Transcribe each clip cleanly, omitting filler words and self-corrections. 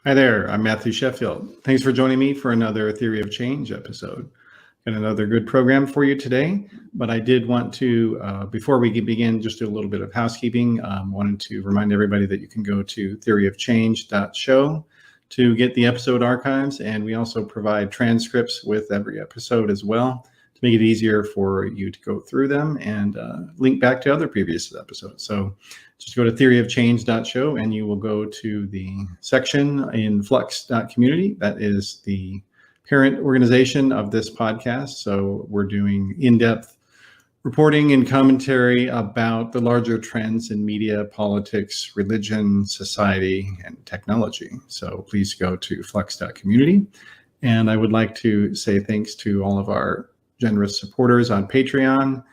Hi there, I'm Matthew Sheffield. Thanks for joining me for another Theory of Change episode. Got another good program for you today, but I did want to, before we begin, just do a little bit of housekeeping. Wanted to remind everybody that you can go to theoryofchange.show to get the episode archives, and we also provide transcripts with every episode as well to make it easier for you to go through them and link back to other previous episodes. So just go to theoryofchange.show and you will go to the section in flux.community. That is the parent organization of this podcast. So we're doing in-depth reporting and commentary about the larger trends in media, politics, religion, society, and technology. So please go to flux.community. And I would like to say thanks to all of our generous supporters on Patreon.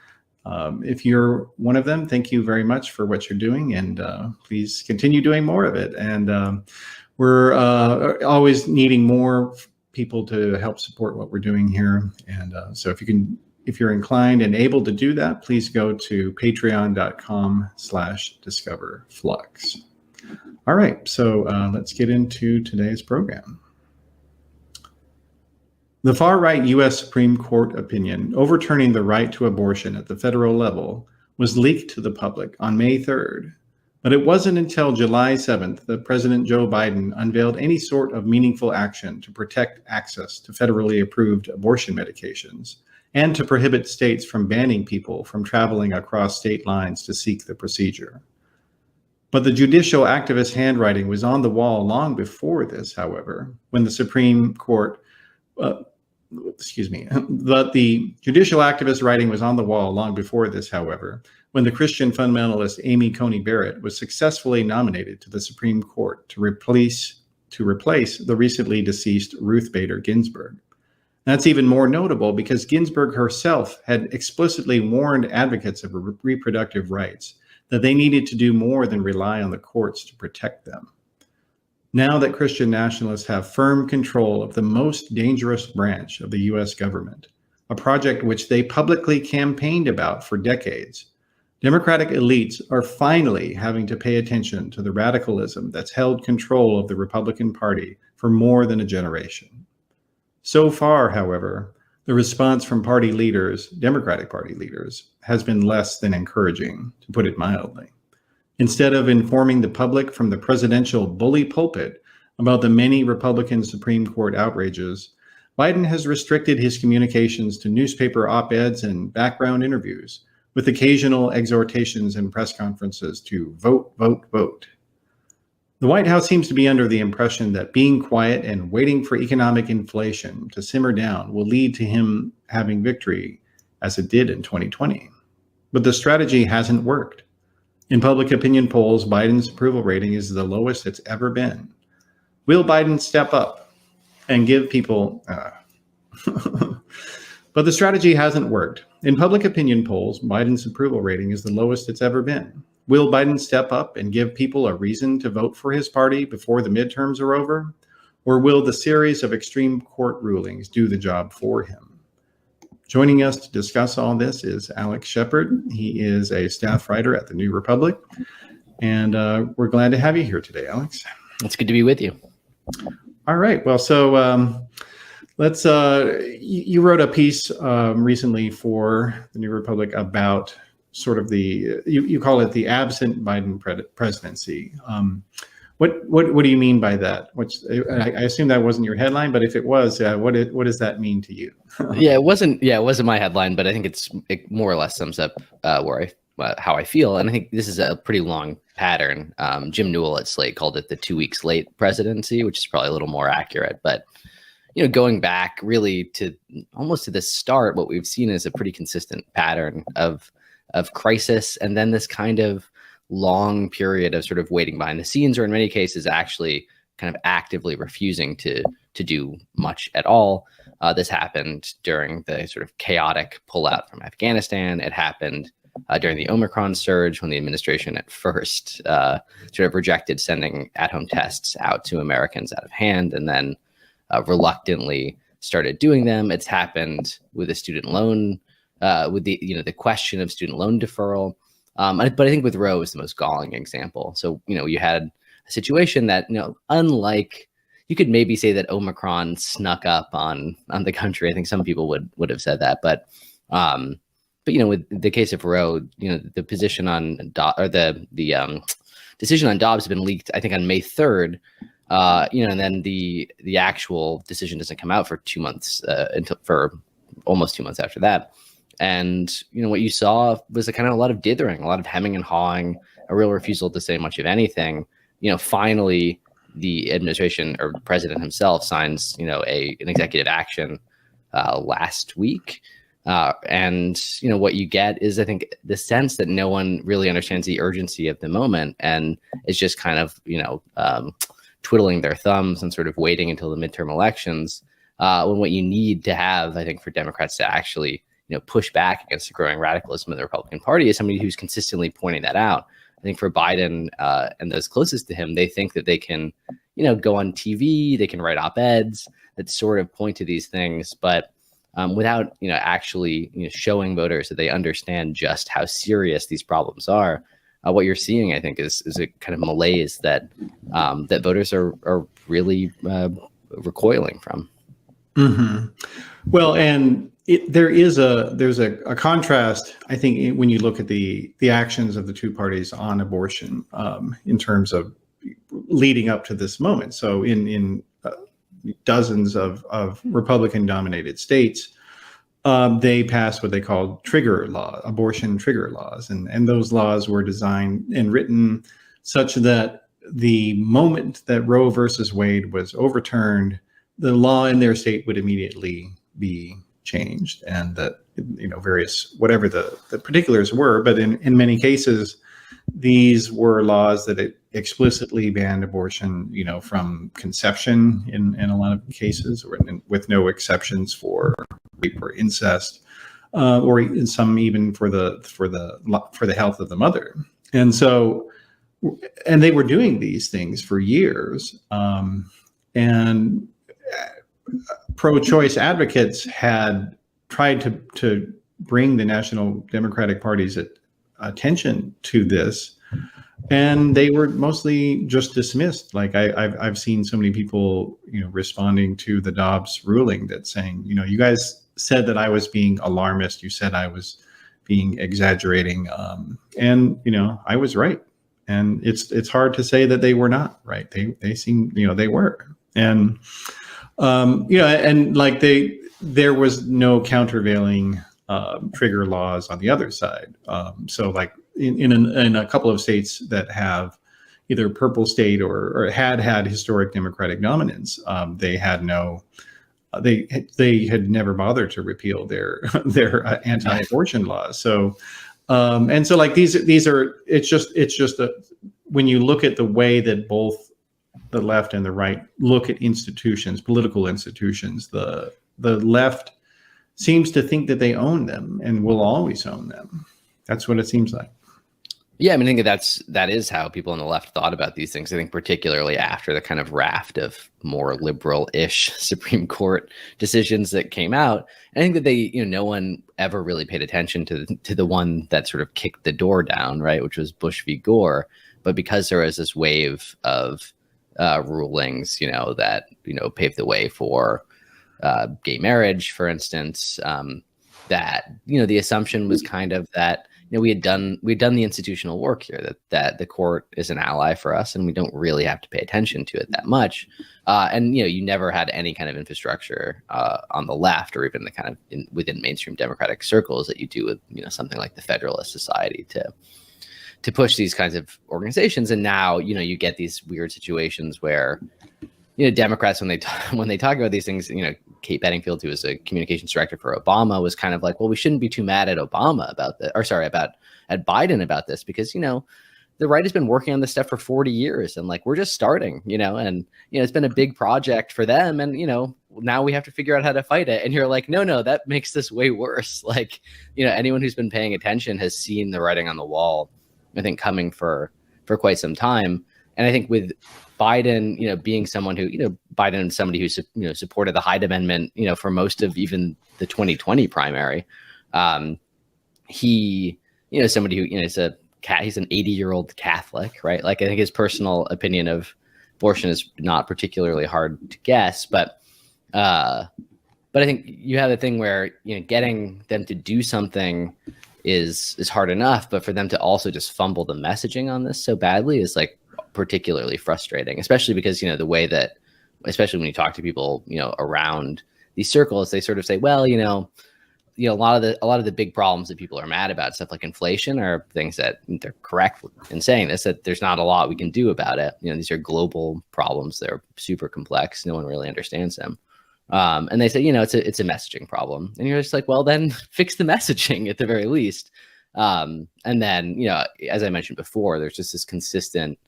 If you're one of them, thank you very much for what you're doing, and please continue doing more of it. And we're always needing more people to help support what we're doing here. And so if you're inclined and able to do that, please go to patreon.com/discoverflux. All right, so let's get into today's program. The far-right U.S. Supreme Court opinion overturning the right to abortion at the federal level was leaked to the public on May 3rd, but it wasn't until July 7th that President Joe Biden unveiled any sort of meaningful action to protect access to federally approved abortion medications and to prohibit states from banning people from traveling across state lines to seek the procedure. But the judicial activist handwriting was on the wall long before this, however, when the Supreme Court but the judicial activist writing was on the wall long before this, however, when the Christian fundamentalist Amy Coney Barrett was successfully nominated to the Supreme Court to replace the recently deceased Ruth Bader Ginsburg. That's even more notable because Ginsburg herself had explicitly warned advocates of reproductive rights that they needed to do more than rely on the courts to protect them. Now that Christian nationalists have firm control of the most dangerous branch of the U.S. government, a project which they publicly campaigned about for decades, Democratic elites are finally having to pay attention to the radicalism that's held control of the Republican Party for more than a generation. So far, however, the response from party leaders, Democratic Party leaders, has been less than encouraging, to put it mildly. Instead of informing the public from the presidential bully pulpit about the many Republican Supreme Court outrages, Biden has restricted his communications to newspaper op-eds and background interviews, with occasional exhortations and press conferences to vote, vote, vote. The White House seems to be under the impression that being quiet and waiting for economic inflation to simmer down will lead to him having victory, as it did in 2020. But the strategy hasn't worked. In public opinion polls, Biden's approval rating is the lowest it's ever been. Will Biden step up and give people... But the strategy hasn't worked. In public opinion polls, Biden's approval rating is the lowest it's ever been. Will Biden step up and give people a reason to vote for his party before the midterms are over? Or will the series of extreme court rulings do the job for him? Joining us to discuss all this is Alex Shephard. He is a staff writer at the New Republic. And we're glad to have you here today, Alex. It's good to be with you. All right. Well, so let's, you wrote a piece recently for the New Republic about sort of you call it the absent Biden presidency. What do you mean by that? I assume that wasn't your headline, but if it was, what does that mean to you? It wasn't my headline, but I think it more or less sums up how I feel. And I think this is a pretty long pattern. Jim Newell at Slate called it the 2 weeks late presidency, which is probably a little more accurate. But going back really to almost to the start, what we've seen is a pretty consistent pattern of crisis, and then this kind of long period of sort of waiting behind the scenes, or in many cases actually kind of actively refusing to do much at all. This happened during the sort of chaotic pullout from Afghanistan. It happened during the Omicron surge, when the administration at first sort of rejected sending at-home tests out to Americans out of hand, and then reluctantly started doing them. It's happened with a student loan, with the question of student loan deferral. But I think with Roe is the most galling example. So, you had a situation that, unlike you could maybe say that Omicron snuck up on the country. I think some people would have said that, but with the case of Roe, the position on the decision on Dobbs has been leaked, I think, on May 3rd. And then the actual decision doesn't come out for 2 months for almost 2 months after that. And what you saw was a lot of dithering, a lot of hemming and hawing, a real refusal to say much of anything. Finally, the administration or president himself signs an executive action last week. And what you get is, I think, the sense that no one really understands the urgency of the moment, and is just twiddling their thumbs and sort of waiting until the midterm elections, when what you need to have, I think, for Democrats to actually push back against the growing radicalism of the Republican Party is somebody who's consistently pointing that out. I think for Biden and those closest to him, they think that they can go on TV, they can write op-eds that sort of point to these things, but without actually showing voters that they understand just how serious these problems are. What you're seeing, I think, is a kind of malaise that that voters are really recoiling from. Mm-hmm. Well, and there's a contrast, I think, when you look at the actions of the two parties on abortion, in terms of leading up to this moment. So in dozens of Republican-dominated states, they passed what they called abortion trigger laws. And those laws were designed and written such that the moment that Roe versus Wade was overturned, the law in their state would immediately be changed, and that various, whatever the particulars were, but in many cases, these were laws that explicitly banned abortion, from conception in a lot of cases, with no exceptions for rape or incest, or in some even for the health of the mother. And so, and they were doing these things for years, and pro-choice advocates had tried to bring the National Democratic Party's attention to this, and they were mostly just dismissed. Like I've seen so many people, responding to the Dobbs ruling, that saying, you guys said that I was being alarmist. You said I was being exaggerating, and I was right. And it's hard to say that they were not right. They seem, they were, and and like there was no countervailing trigger laws on the other side. So like in a couple of states that have either purple state or had historic Democratic dominance, they had no, they had never bothered to repeal their anti-abortion laws. So and so like these are, it's just when you look at the way that both the left and the right look at institutions, political institutions, the left seems to think that they own them and will always own them. That's what it seems like. Yeah, I mean, I think that is how people on the left thought about these things. I think particularly after the kind of raft of more liberal-ish Supreme Court decisions that came out, I think that they, no one ever really paid attention to the one that sort of kicked the door down, right, which was Bush v. Gore. But because there was this wave of rulings, that paved the way for gay marriage, for instance, that the assumption was kind of that we'd done the institutional work here, that the court is an ally for us, and we don't really have to pay attention to it that much. And you never had any kind of infrastructure on the left, or even the kind of within mainstream Democratic circles that you do with something like the Federalist Society to push these kinds of organizations. And now you get these weird situations where Democrats, when they talk about these things, Kate Bedingfield, who was a communications director for Obama, was kind of like, well, we shouldn't be too mad at Obama about this, or sorry, at Biden about this, because the right has been working on this stuff for 40 years, and like we're just starting, and it's been a big project for them, and now we have to figure out how to fight it. And you're like, no, that makes this way worse. Like anyone who's been paying attention has seen the writing on the wall, I think, coming for quite some time. And I think with Biden, being someone who, Biden is somebody who, supported the Hyde Amendment, for most of even the 2020 primary. He, somebody who, he's an 80-year-old Catholic, right? Like I think his personal opinion of abortion is not particularly hard to guess, but I think you have the thing where, getting them to do something is hard enough, but for them to also just fumble the messaging on this so badly is like particularly frustrating, especially because, the way that, especially when you talk to people, around these circles, they sort of say, well, a lot of the big problems that people are mad about, stuff like inflation, are things that they're correct in saying this, that there's not a lot we can do about it. These are global problems. They're super complex. No one really understands them. And they say, it's a messaging problem. And you're just like, well, then fix the messaging at the very least. And then, as I mentioned before, there's just this consistent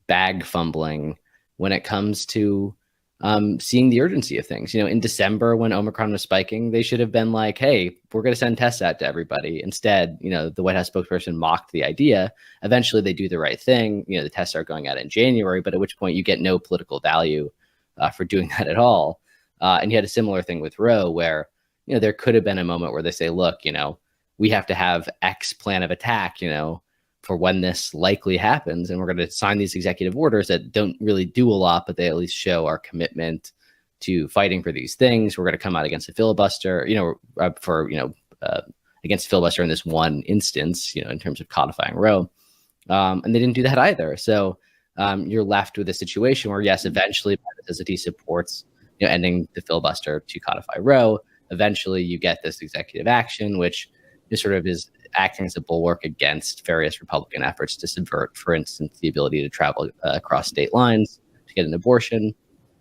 bag fumbling when it comes to seeing the urgency of things. In December, when Omicron was spiking, they should have been like, hey, we're going to send tests out to everybody. Instead, the White House spokesperson mocked the idea. Eventually, they do the right thing. The tests are going out in January, but at which point you get no political value for doing that at all. And you had a similar thing with Roe, where, there could have been a moment where they say, look, we have to have X plan of attack, for when this likely happens. And we're going to sign these executive orders that don't really do a lot, but they at least show our commitment to fighting for these things. We're going to come out against a filibuster, against filibuster in this one instance, in terms of codifying Roe. And they didn't do that either. So you're left with a situation where, yes, eventually bipartisanity supports ending the filibuster to codify Roe. Eventually, you get this executive action, which sort of is acting as a bulwark against various Republican efforts to subvert, for instance, the ability to travel across state lines to get an abortion.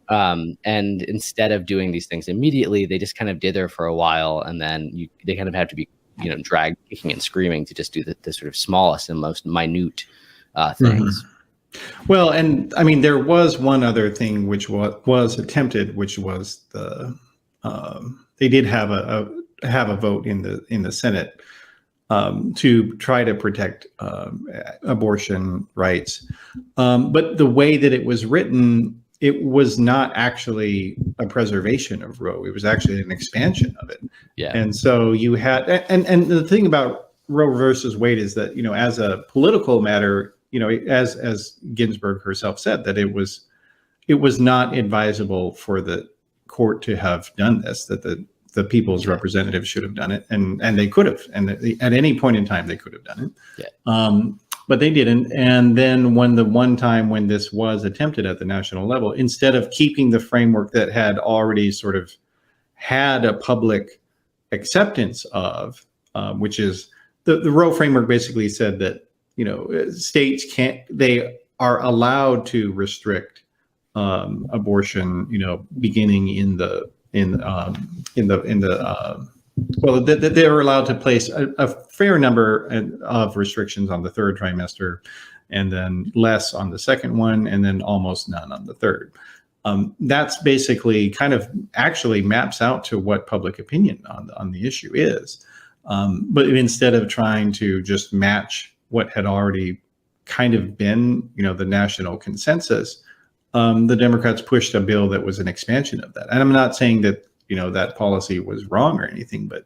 And instead of doing these things immediately, they just kind of dither for a while, and then they kind of have to be dragged kicking and screaming to just do the sort of smallest and most minute things. Mm-hmm. Well, and I mean, there was one other thing which was attempted, which was they did have a vote in the Senate to try to protect abortion rights, but the way that it was written, it was not actually a preservation of Roe. It was actually an expansion of it. Yeah, and so you had, and the thing about Roe versus Wade is that as a political matter, as Ginsburg herself said, that it was not advisable for the court to have done this, that the people's representatives should have done it, and they could have, and at any point in time they could have done it. Yeah. But they didn't. And then when the one time when this was attempted at the national level, instead of keeping the framework that had already sort of had a public acceptance of, which is the Roe framework basically said that states they are allowed to restrict abortion, beginning they're allowed to place a fair number of restrictions on the third trimester, and then less on the second one, and then almost none on the third. That's basically kind of actually maps out to what public opinion on the issue is. But instead of trying to just match what had already kind of been, the national consensus, the Democrats pushed a bill that was an expansion of that. And I'm not saying that, that policy was wrong or anything, but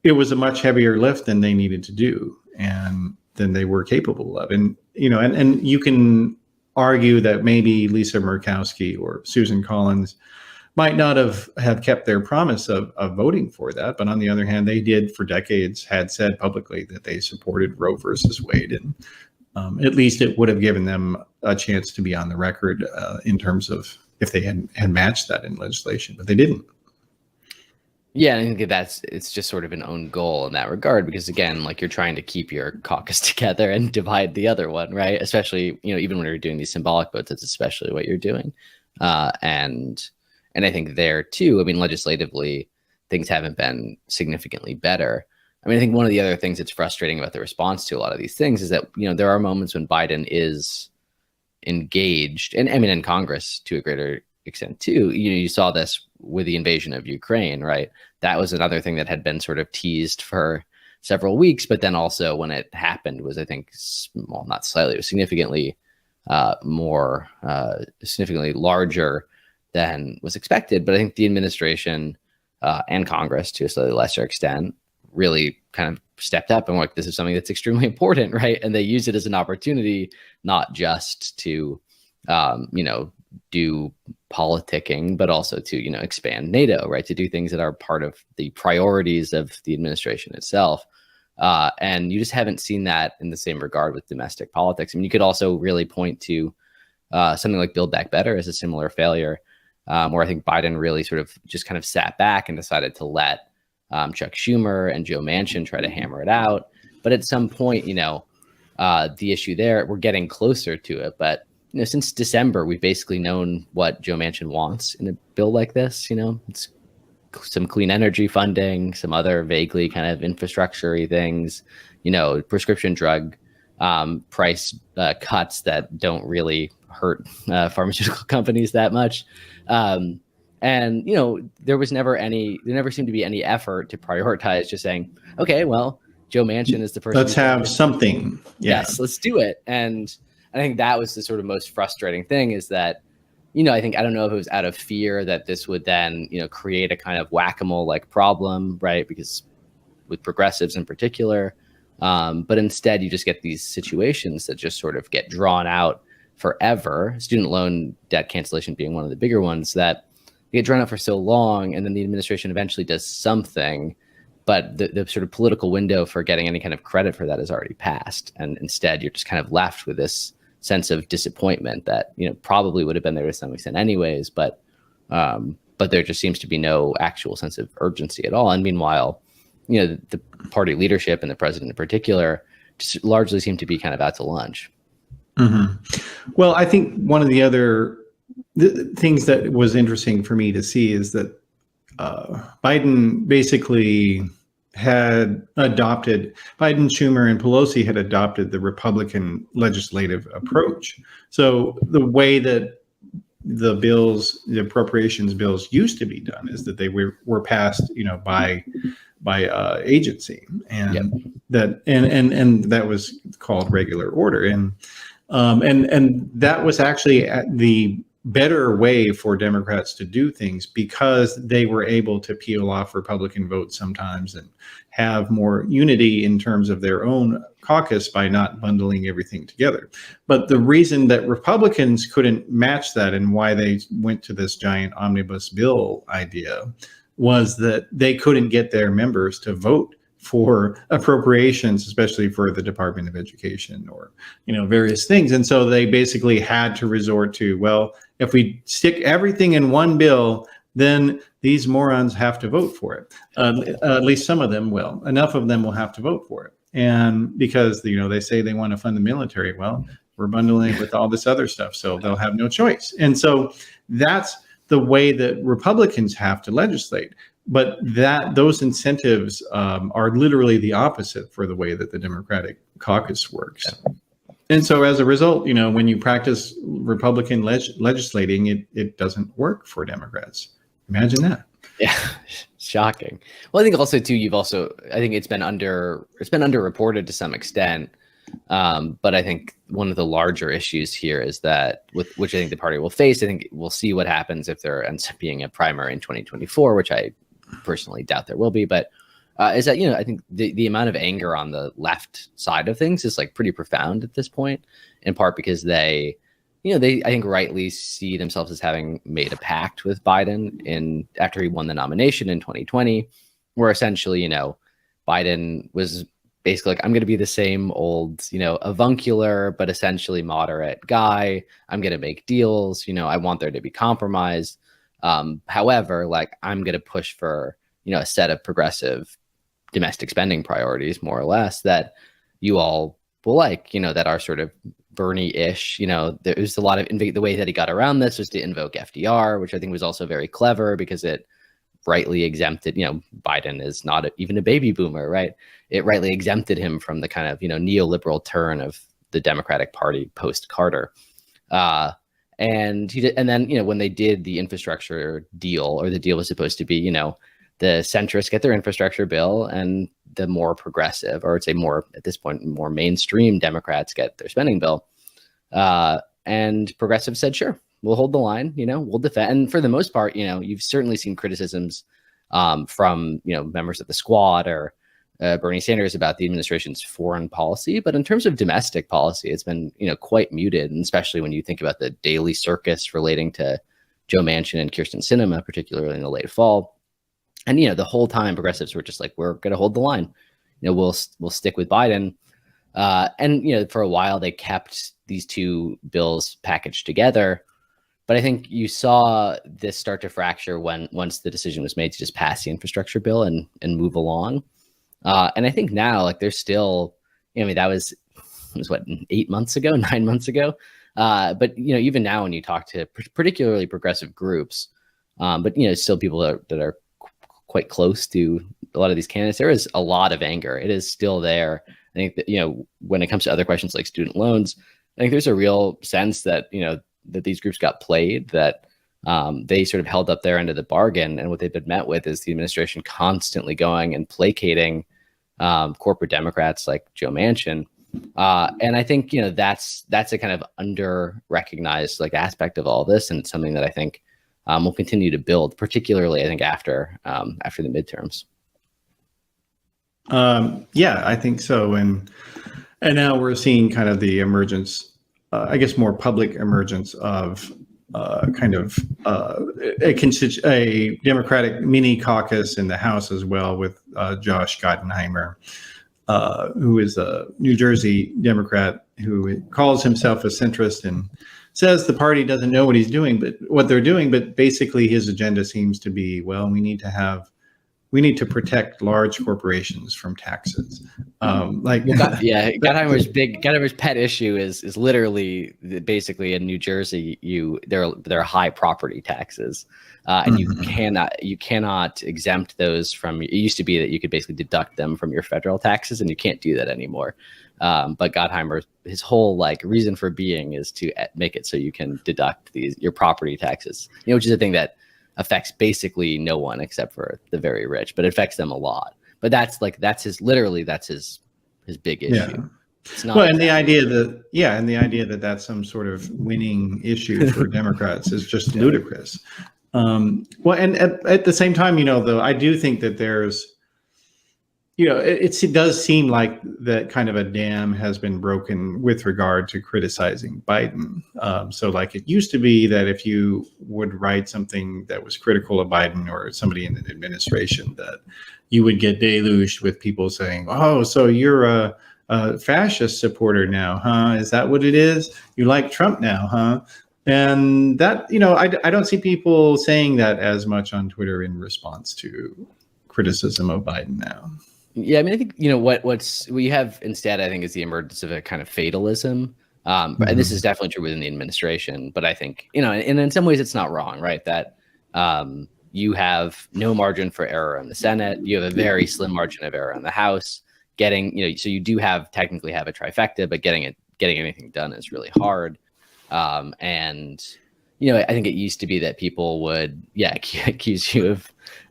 it was a much heavier lift than they needed to do and than they were capable of. And, and you can argue that maybe Lisa Murkowski or Susan Collins might not have kept their promise of voting for that. But on the other hand, they did for decades had said publicly that they supported Roe versus Wade. And at least it would have given them a chance to be on the record in terms of if they had matched that in legislation, but they didn't. Yeah, I think it's just sort of an own goal in that regard, because again, like, you're trying to keep your caucus together and divide the other one, right? Especially, even when you're doing these symbolic votes, that's especially what you're doing. And I think there too, I mean, legislatively, things haven't been significantly better. I mean, I think one of the other things that's frustrating about the response to a lot of these things is that, there are moments when Biden is engaged, and I mean, in Congress to a greater extent too. You saw this with the invasion of Ukraine, right? That was another thing that had been sort of teased for several weeks, but then also when it happened was, I think, well, not slightly, it was significantly significantly larger than was expected. But I think the administration and Congress, to a slightly lesser extent, really kind of stepped up and were like, this is something that's extremely important, right? And they use it as an opportunity, not just to do politicking, but also to, expand NATO, right? To do things that are part of the priorities of the administration itself. And you just haven't seen that in the same regard with domestic politics. I mean, you could also really point to something like Build Back Better as a similar failure, where I think Biden really sort of just kind of sat back and decided to let Chuck Schumer and Joe Manchin try to hammer it out. But at some point, the issue there, we're getting closer to it. But since December, we've basically known what Joe Manchin wants in a bill like this. It's some clean energy funding, some other vaguely kind of infrastructure-y things, prescription drug price cuts that don't really hurt pharmaceutical companies that much. And there never seemed to be any effort to prioritize just saying, okay, well, Joe Manchin is the person. Let's have something. Yeah. Yes, let's do it. And I think that was the sort of most frustrating thing, is that, I don't know if it was out of fear that this would then, create a kind of whack-a-mole like problem, right? Because with progressives in particular, but instead you just get these situations that just sort of get drawn out forever. Student loan debt cancellation being one of the bigger ones, that get drawn out for so long, and then the administration eventually does something, but the sort of political window for getting any kind of credit for that is already passed. And instead you're just kind of left with this sense of disappointment that, probably would have been there to some extent anyways, but there just seems to be no actual sense of urgency at all. And meanwhile, the party leadership and the president in particular just largely seem to be kind of out to lunch. Mm-hmm. Well, I think one of the other things that was interesting for me to see is that Biden basically Biden, Schumer, and Pelosi had adopted the Republican legislative approach. So the way that the appropriations bills used to be done is that they were passed, by agency, and Yep. that was called regular order, and that was actually the better way for Democrats to do things, because they were able to peel off Republican votes sometimes and have more unity in terms of their own caucus by not bundling everything together. But the reason that Republicans couldn't match that, and why they went to this giant omnibus bill idea, was that they couldn't get their members to vote for appropriations, especially for the Department of Education or, various things. And so they basically had to resort to, well, if we stick everything in one bill, then these morons have to vote for it. At least some of them will. Enough of them will have to vote for it. And because, they say they want to fund the military, well, we're bundling it with all this other stuff, so they'll have no choice. And so that's the way that Republicans have to legislate. But those incentives are literally the opposite for the way that the Democratic caucus works. And so as a result, when you practice Republican legislating, it doesn't work for Democrats. Imagine that. Yeah, shocking. Well, I think also too, I think it's been underreported to some extent. But I think one of the larger issues here is that, which I think the party will face, I think we'll see what happens if there ends up being a primary in 2024, which I personally doubt there will be, but is that, I think the amount of anger on the left side of things is like pretty profound at this point, in part because they I think rightly see themselves as having made a pact with Biden after he won the nomination in 2020, where essentially, Biden was basically like, I'm going to be the same old, avuncular, but essentially moderate guy. I'm going to make deals. I want there to be compromise. However, I'm going to push for, a set of progressive domestic spending priorities, more or less, that you all will like, that are sort of Bernie-ish. There's a lot of the way that he got around this was to invoke FDR, which I think was also very clever because it rightly exempted, Biden is not even a baby boomer, right? It rightly exempted him from the kind of, neoliberal turn of the Democratic Party post-Carter. And then, when they did the infrastructure deal, or the deal was supposed to be, the centrists get their infrastructure bill and the more progressive, or I'd say more at this point, more mainstream Democrats get their spending bill. And progressives said, sure, we'll hold the line, we'll defend. And for the most part, you've certainly seen criticisms from, members of the squad or Bernie Sanders about the administration's foreign policy, but in terms of domestic policy, it's been quite muted, and especially when you think about the daily circus relating to Joe Manchin and Kirsten Sinema, particularly in the late fall. And the whole time progressives were just like, we're going to hold the line, we'll stick with Biden, and for a while they kept these two bills packaged together. But I think you saw this start to fracture once the decision was made to just pass the infrastructure bill and move along. And I think now, like, there's still, that was what, 8 months ago, 9 months ago. But even now, when you talk to particularly progressive groups, but still people that are quite close to a lot of these candidates, there is a lot of anger. It is still there. I think that when it comes to other questions like student loans, I think there's a real sense that that these groups got played, that they sort of held up their end of the bargain, and what they've been met with is the administration constantly going and placating corporate Democrats like Joe Manchin. And I think that's a kind of under-recognized aspect of all this, and it's something that I think will continue to build, particularly I think after the midterms. Yeah, I think so, and now we're seeing kind of the emergence, I guess, more public emergence of a Democratic mini caucus in the House as well, with Josh Gottheimer, who is a New Jersey Democrat who calls himself a centrist and says the party doesn't know what they're doing, but basically his agenda seems to be, well, we need to protect large corporations from taxes. Gottheimer's pet issue is literally basically in New Jersey, there are high property taxes, and you cannot exempt those from. It used to be that you could basically deduct them from your federal taxes, and you can't do that anymore. But Gottheimer, his whole reason for being is to make it so you can deduct your property taxes, which is a thing that affects basically no one except for the very rich, but it affects them a lot. But that's his big issue. Yeah. It's not and the idea that that's some sort of winning issue for Democrats is just ludicrous. And at the same time, though, I do think that there's, it does seem like that kind of a dam has been broken with regard to criticizing Biden. So it used to be that if you would write something that was critical of Biden or somebody in the administration, that you would get deluged with people saying, oh, so you're a fascist supporter now, huh? Is that what it is? You like Trump now, huh? And that, I don't see people saying that as much on Twitter in response to criticism of Biden now. Yeah, I mean, I think what you have instead, I think, is the emergence of a kind of fatalism, and this is definitely true within the administration. But I think and in some ways, it's not wrong, right? That you have no margin for error in the Senate, you have a very slim margin of error in the House. So you do technically have a trifecta, but getting anything done is really hard. And I think it used to be that people would, accuse you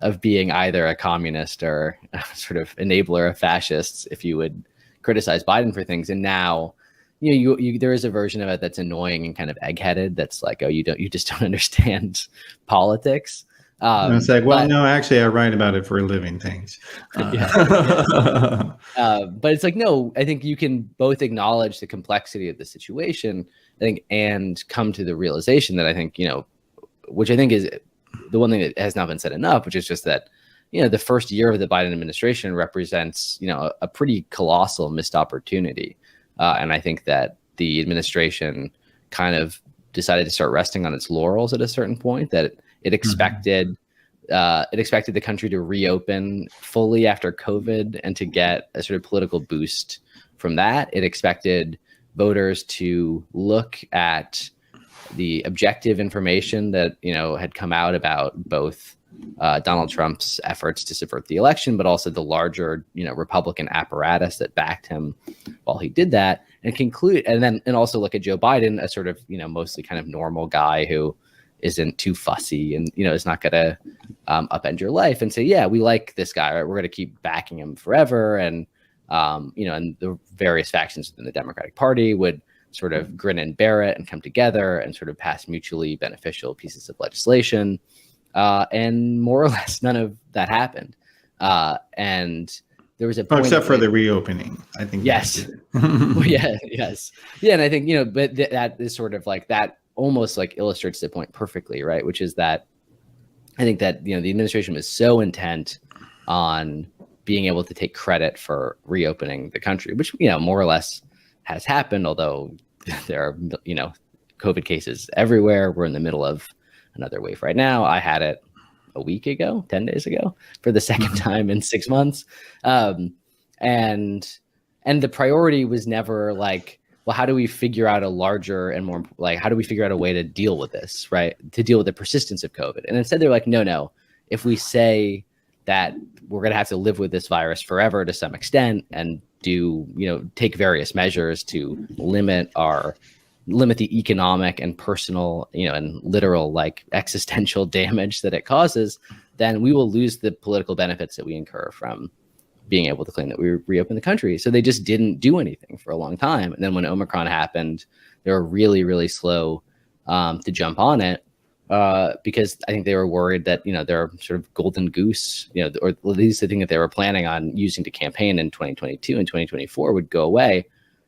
of being either a communist or a sort of enabler of fascists if you would criticize Biden for things. And now, there is a version of it that's annoying and kind of eggheaded. That's like, oh, you just don't understand politics. It's like, well, no, actually, I write about it for a living. Thanks. But it's like, no, I think you can both acknowledge the complexity of the situation, I think, and come to the realization that I think, which I think is the one thing that has not been said enough, which is just that, the first year of the Biden administration represents, a pretty colossal missed opportunity. And I think that the administration kind of decided to start resting on its laurels at a certain point, that it expected the country to reopen fully after COVID and to get a sort of political boost from that. It expected voters to look at the objective information that had come out about both Donald Trump's efforts to subvert the election, but also the larger Republican apparatus that backed him while he did that, and also look at Joe Biden, a sort of mostly kind of normal guy who isn't too fussy and is not going to upend your life, and say, yeah, we like this guy, right? We're going to keep backing him forever. And and the various factions within the Democratic Party would sort of grin and bear it and come together and sort of pass mutually beneficial pieces of legislation. And more or less none of that happened. And there was a Oh, point except for the reopening, I think. Yes. Yeah. Yes. Yeah. And I think, but that is sort of like that almost like illustrates the point perfectly, right? Which is that I think that, the administration was so intent on being able to take credit for reopening the country, which, more or less has happened, although there are, COVID cases everywhere. We're in the middle of another wave right now. I had it a week ago, 10 days ago, for the second time in 6 months. And the priority was never like, well, how do we figure out a larger and more like, how do we figure out a way to deal with this, right? To deal with the persistence of COVID. And instead they're like, no, if we say that we're going to have to live with this virus forever to some extent and take various measures to limit the economic and personal, and literal like existential damage that it causes, then we will lose the political benefits that we incur from being able to claim that we reopened the country. So they just didn't do anything for a long time. And then when Omicron happened, they were really, really slow to jump on it because I think they were worried that, their sort of golden goose, or at least the thing that they were planning on using to campaign in 2022 and 2024 would go away.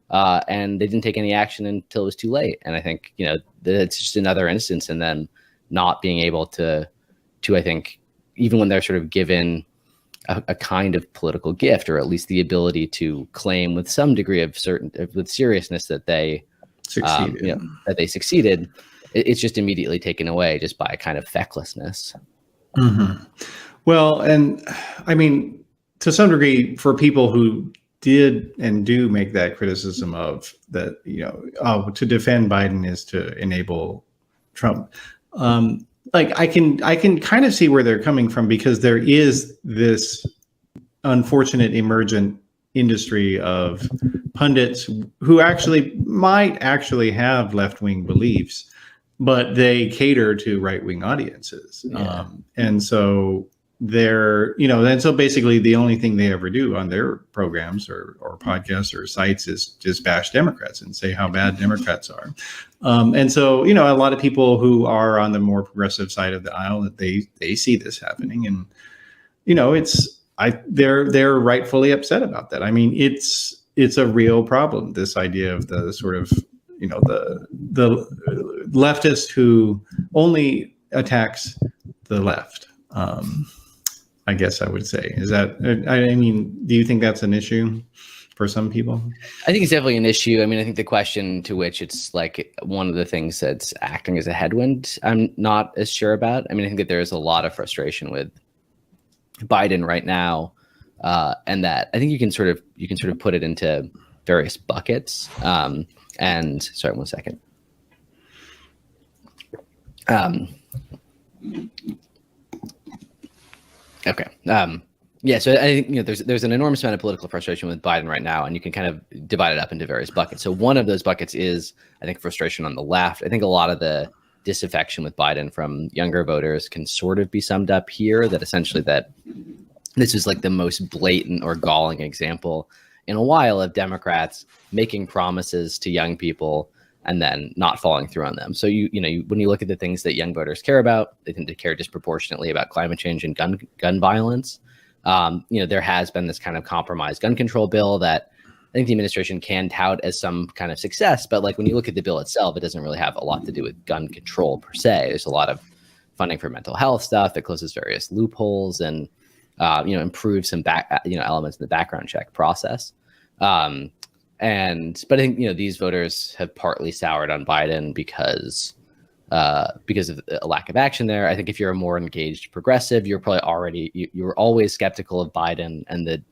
And they didn't take any action until it was too late. And I think, it's just another instance and then not being able to, I think, even when they're sort of given a kind of political gift, or at least the ability to claim with some degree of with seriousness that they succeeded, it's just immediately taken away just by a kind of fecklessness. Mm-hmm. Well, and I mean, to some degree, for people who did and do make that criticism of that, to defend Biden is to enable Trump. Like I can kind of see where they're coming from, because there is this unfortunate emergent industry of pundits who might actually have left-wing beliefs, but they cater to right-wing audiences. Yeah. And so and so basically the only thing they ever do on their programs or podcasts or sites is just bash Democrats and say how bad Democrats are. And so, a lot of people who are on the more progressive side of the aisle, that they see this happening, and, they're rightfully upset about that. I mean, it's a real problem, this idea of the sort of, the leftist who only attacks the left. I guess I would say, do you think that's an issue for some people? I think it's definitely an issue. I mean, I think the question to which it's like one of the things that's acting as a headwind, I'm not as sure about. I mean, I think that there's a lot of frustration with Biden right now. And that I think you can sort of put it into various buckets. And sorry, 1 second. Okay. Yeah. So I think, there's an enormous amount of political frustration with Biden right now, and you can kind of divide it up into various buckets. So one of those buckets is, I think, frustration on the left. I think a lot of the disaffection with Biden from younger voters can sort of be summed up here, that essentially that this is like the most blatant or galling example in a while of Democrats making promises to young people and then not following through on them. So when you look at the things that young voters care about, they tend to care disproportionately about climate change and gun violence. There has been this kind of compromised gun control bill that I think the administration can tout as some kind of success, but like when you look at the bill itself, it doesn't really have a lot to do with gun control per se. There's a lot of funding for mental health stuff that closes various loopholes and improves some elements in the background check process. But I think, these voters have partly soured on Biden because of a lack of action there. I think if you're a more engaged progressive, you're probably you're always skeptical of Biden and the,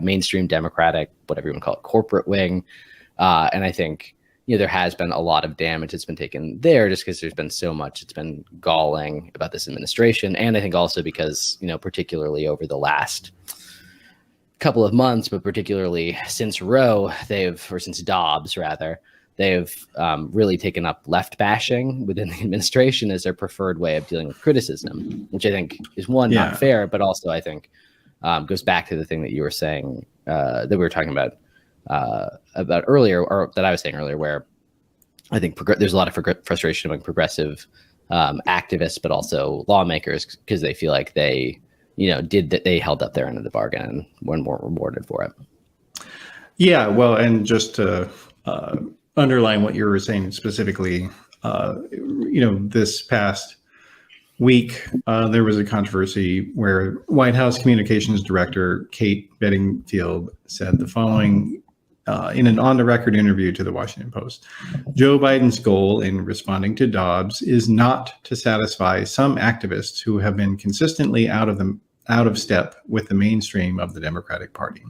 mainstream Democratic, whatever you want to call it, corporate wing. And I think, there has been a lot of damage that's been taken there just because there's been so much it's been galling about this administration. And I think also because, particularly over the last couple of months, but particularly since since Dobbs rather, they've really taken up left bashing within the administration as their preferred way of dealing with criticism, which I think is not fair, but also I think goes back to the thing that you were saying that we were talking about earlier, or that I was saying earlier, where I think there's a lot of frustration among progressive activists, but also lawmakers, because they feel like they did that they held up their end of the bargain and were more rewarded for it. Yeah, well, and just to underline what you were saying specifically, this past week, there was a controversy where White House Communications Director Kate Bedingfield said the following in an on-the-record interview to the Washington Post. Joe Biden's goal in responding to Dobbs is not to satisfy some activists who have been consistently out of step with the mainstream of the Democratic Party.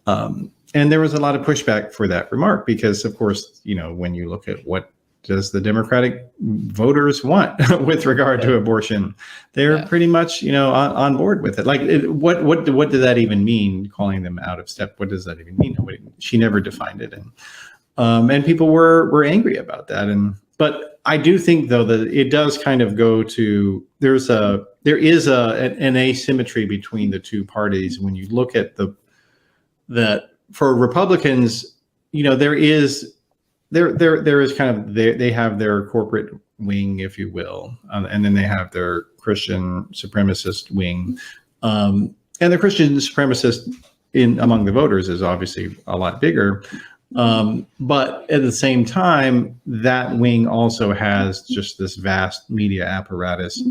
And there was a lot of pushback for that remark because, of course, when you look at what does the Democratic voters want with regard to abortion, they're pretty much, on board with it. Like, what did that even mean? Calling them out of step? What does that even mean? She never defined it, and people were angry about that. But I do think, though, that it does kind of go to there is an asymmetry between the two parties when you look at that for Republicans, there is kind of they have their corporate wing, if you will, and then they have their Christian supremacist wing, and the Christian supremacist among the voters is obviously a lot bigger, but at the same time, that wing also has just this vast media apparatus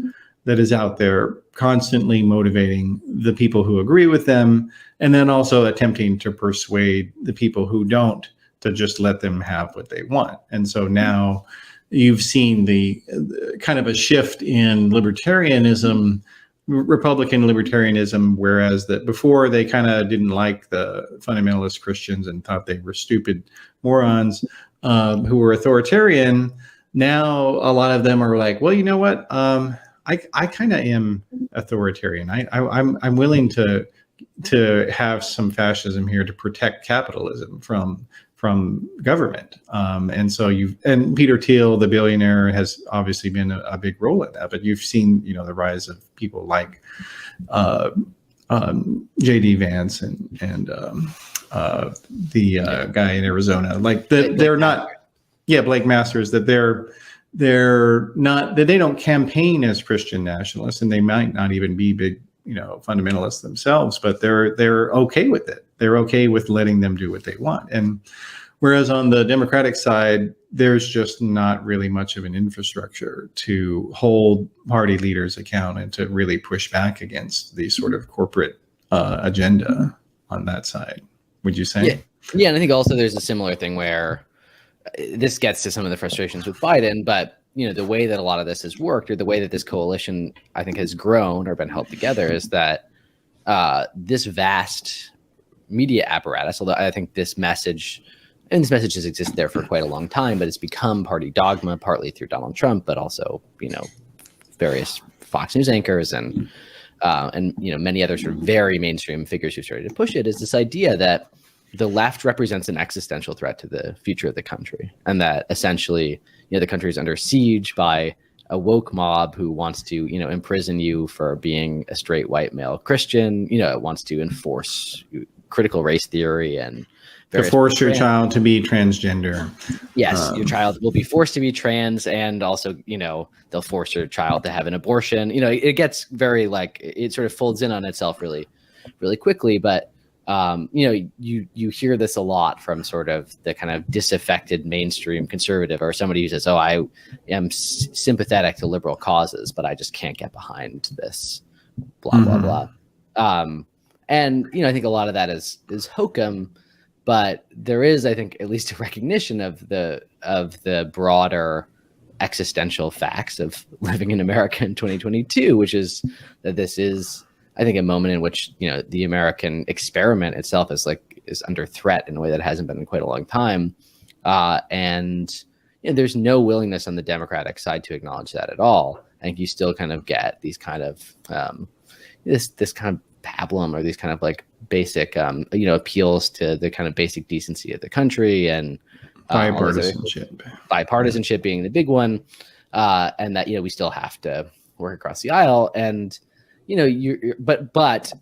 that is out there constantly motivating the people who agree with them, and then also attempting to persuade the people who don't to just let them have what they want. And so now you've seen the kind of a shift in libertarianism, Republican libertarianism, whereas that before they kind of didn't like the fundamentalist Christians and thought they were stupid morons who were authoritarian. Now a lot of them are like, well, you know what? I kind of am authoritarian. I'm willing to have some fascism here to protect capitalism from government. And so and Peter Thiel, the billionaire, has obviously been a big role in that, but you've seen, the rise of people like J.D. Vance and the guy in Arizona, like they're not, Blake Masters, that they're not, that they don't campaign as Christian nationalists, and they might not even be big, fundamentalists themselves, but they're okay with it. They're okay with letting them do what they want. And whereas on the Democratic side, there's just not really much of an infrastructure to hold party leaders account and to really push back against the sort of corporate agenda on that side. Would you say? Yeah. And I think also there's a similar thing where this gets to some of the frustrations with Biden, but the way that a lot of this has worked, or the way that this coalition, I think, has grown or been held together, is that this vast media apparatus, although I think this message has existed there for quite a long time, but it's become party dogma, partly through Donald Trump, but also, various Fox News anchors and many other sort of very mainstream figures who started to push it, is this idea that the left represents an existential threat to the future of the country, and that essentially, the country is under siege by a woke mob who wants to, imprison you for being a straight white male Christian. It wants to enforce critical race theory and to force your child to be transgender. Yes, your child will be forced to be trans, and also, they'll force your child to have an abortion. It gets very it sort of folds in on itself really, really quickly. But you hear this a lot from sort of the kind of disaffected mainstream conservative, or somebody who says, "Oh, I am sympathetic to liberal causes, but I just can't get behind this." Blah blah blah. And I think a lot of that is hokum, but there is, I think, at least a recognition of the broader existential facts of living in America in 2022, which is that this is, I think, a moment in which the American experiment itself is under threat in a way that hasn't been in quite a long time, and there's no willingness on the Democratic side to acknowledge that at all. I think you still kind of get these kind of this kind of pablum, or these kind of basic appeals to the kind of basic decency of the country, and bipartisanship being the big one, and that we still have to work across the aisle, and but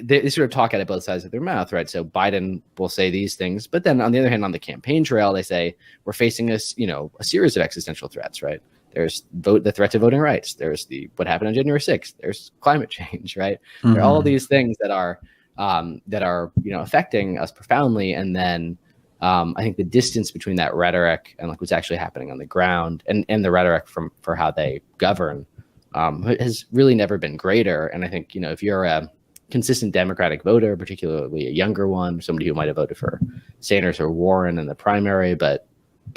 they sort of talk out of both sides of their mouth, right? So Biden will say these things, but then on the other hand, on the campaign trail, they say we're facing a series of existential threats, right? There's the threat to voting rights. There's what happened on January 6th. There's climate change, right? There are all these things that are affecting us profoundly. And then I think the distance between that rhetoric and like what's actually happening on the ground and the rhetoric for how they govern has really never been greater. And I think, if you're a consistent Democratic voter, particularly a younger one, somebody who might have voted for Sanders or Warren in the primary, but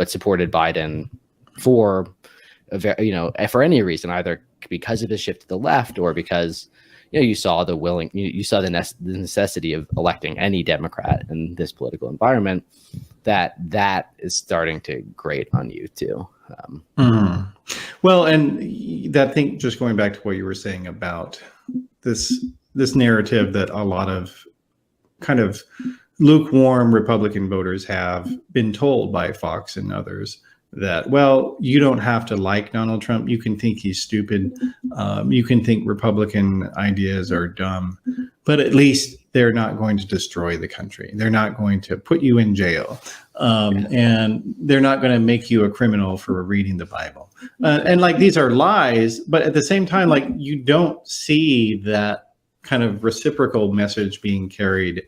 supported Biden for any reason, either because of his shift to the left or because you saw the necessity of electing any Democrat in this political environment, that is starting to grate on you too. Well, and that thing, just going back to what you were saying about this narrative that a lot of kind of lukewarm Republican voters have been told by Fox and others that, well, you don't have to like Donald Trump. You can think he's stupid. You can think Republican ideas are dumb, but at least they're not going to destroy the country. They're not going to put you in jail. And they're not going to make you a criminal for reading the Bible. And like, these are lies, but at the same time, like, you don't see that kind of reciprocal message being carried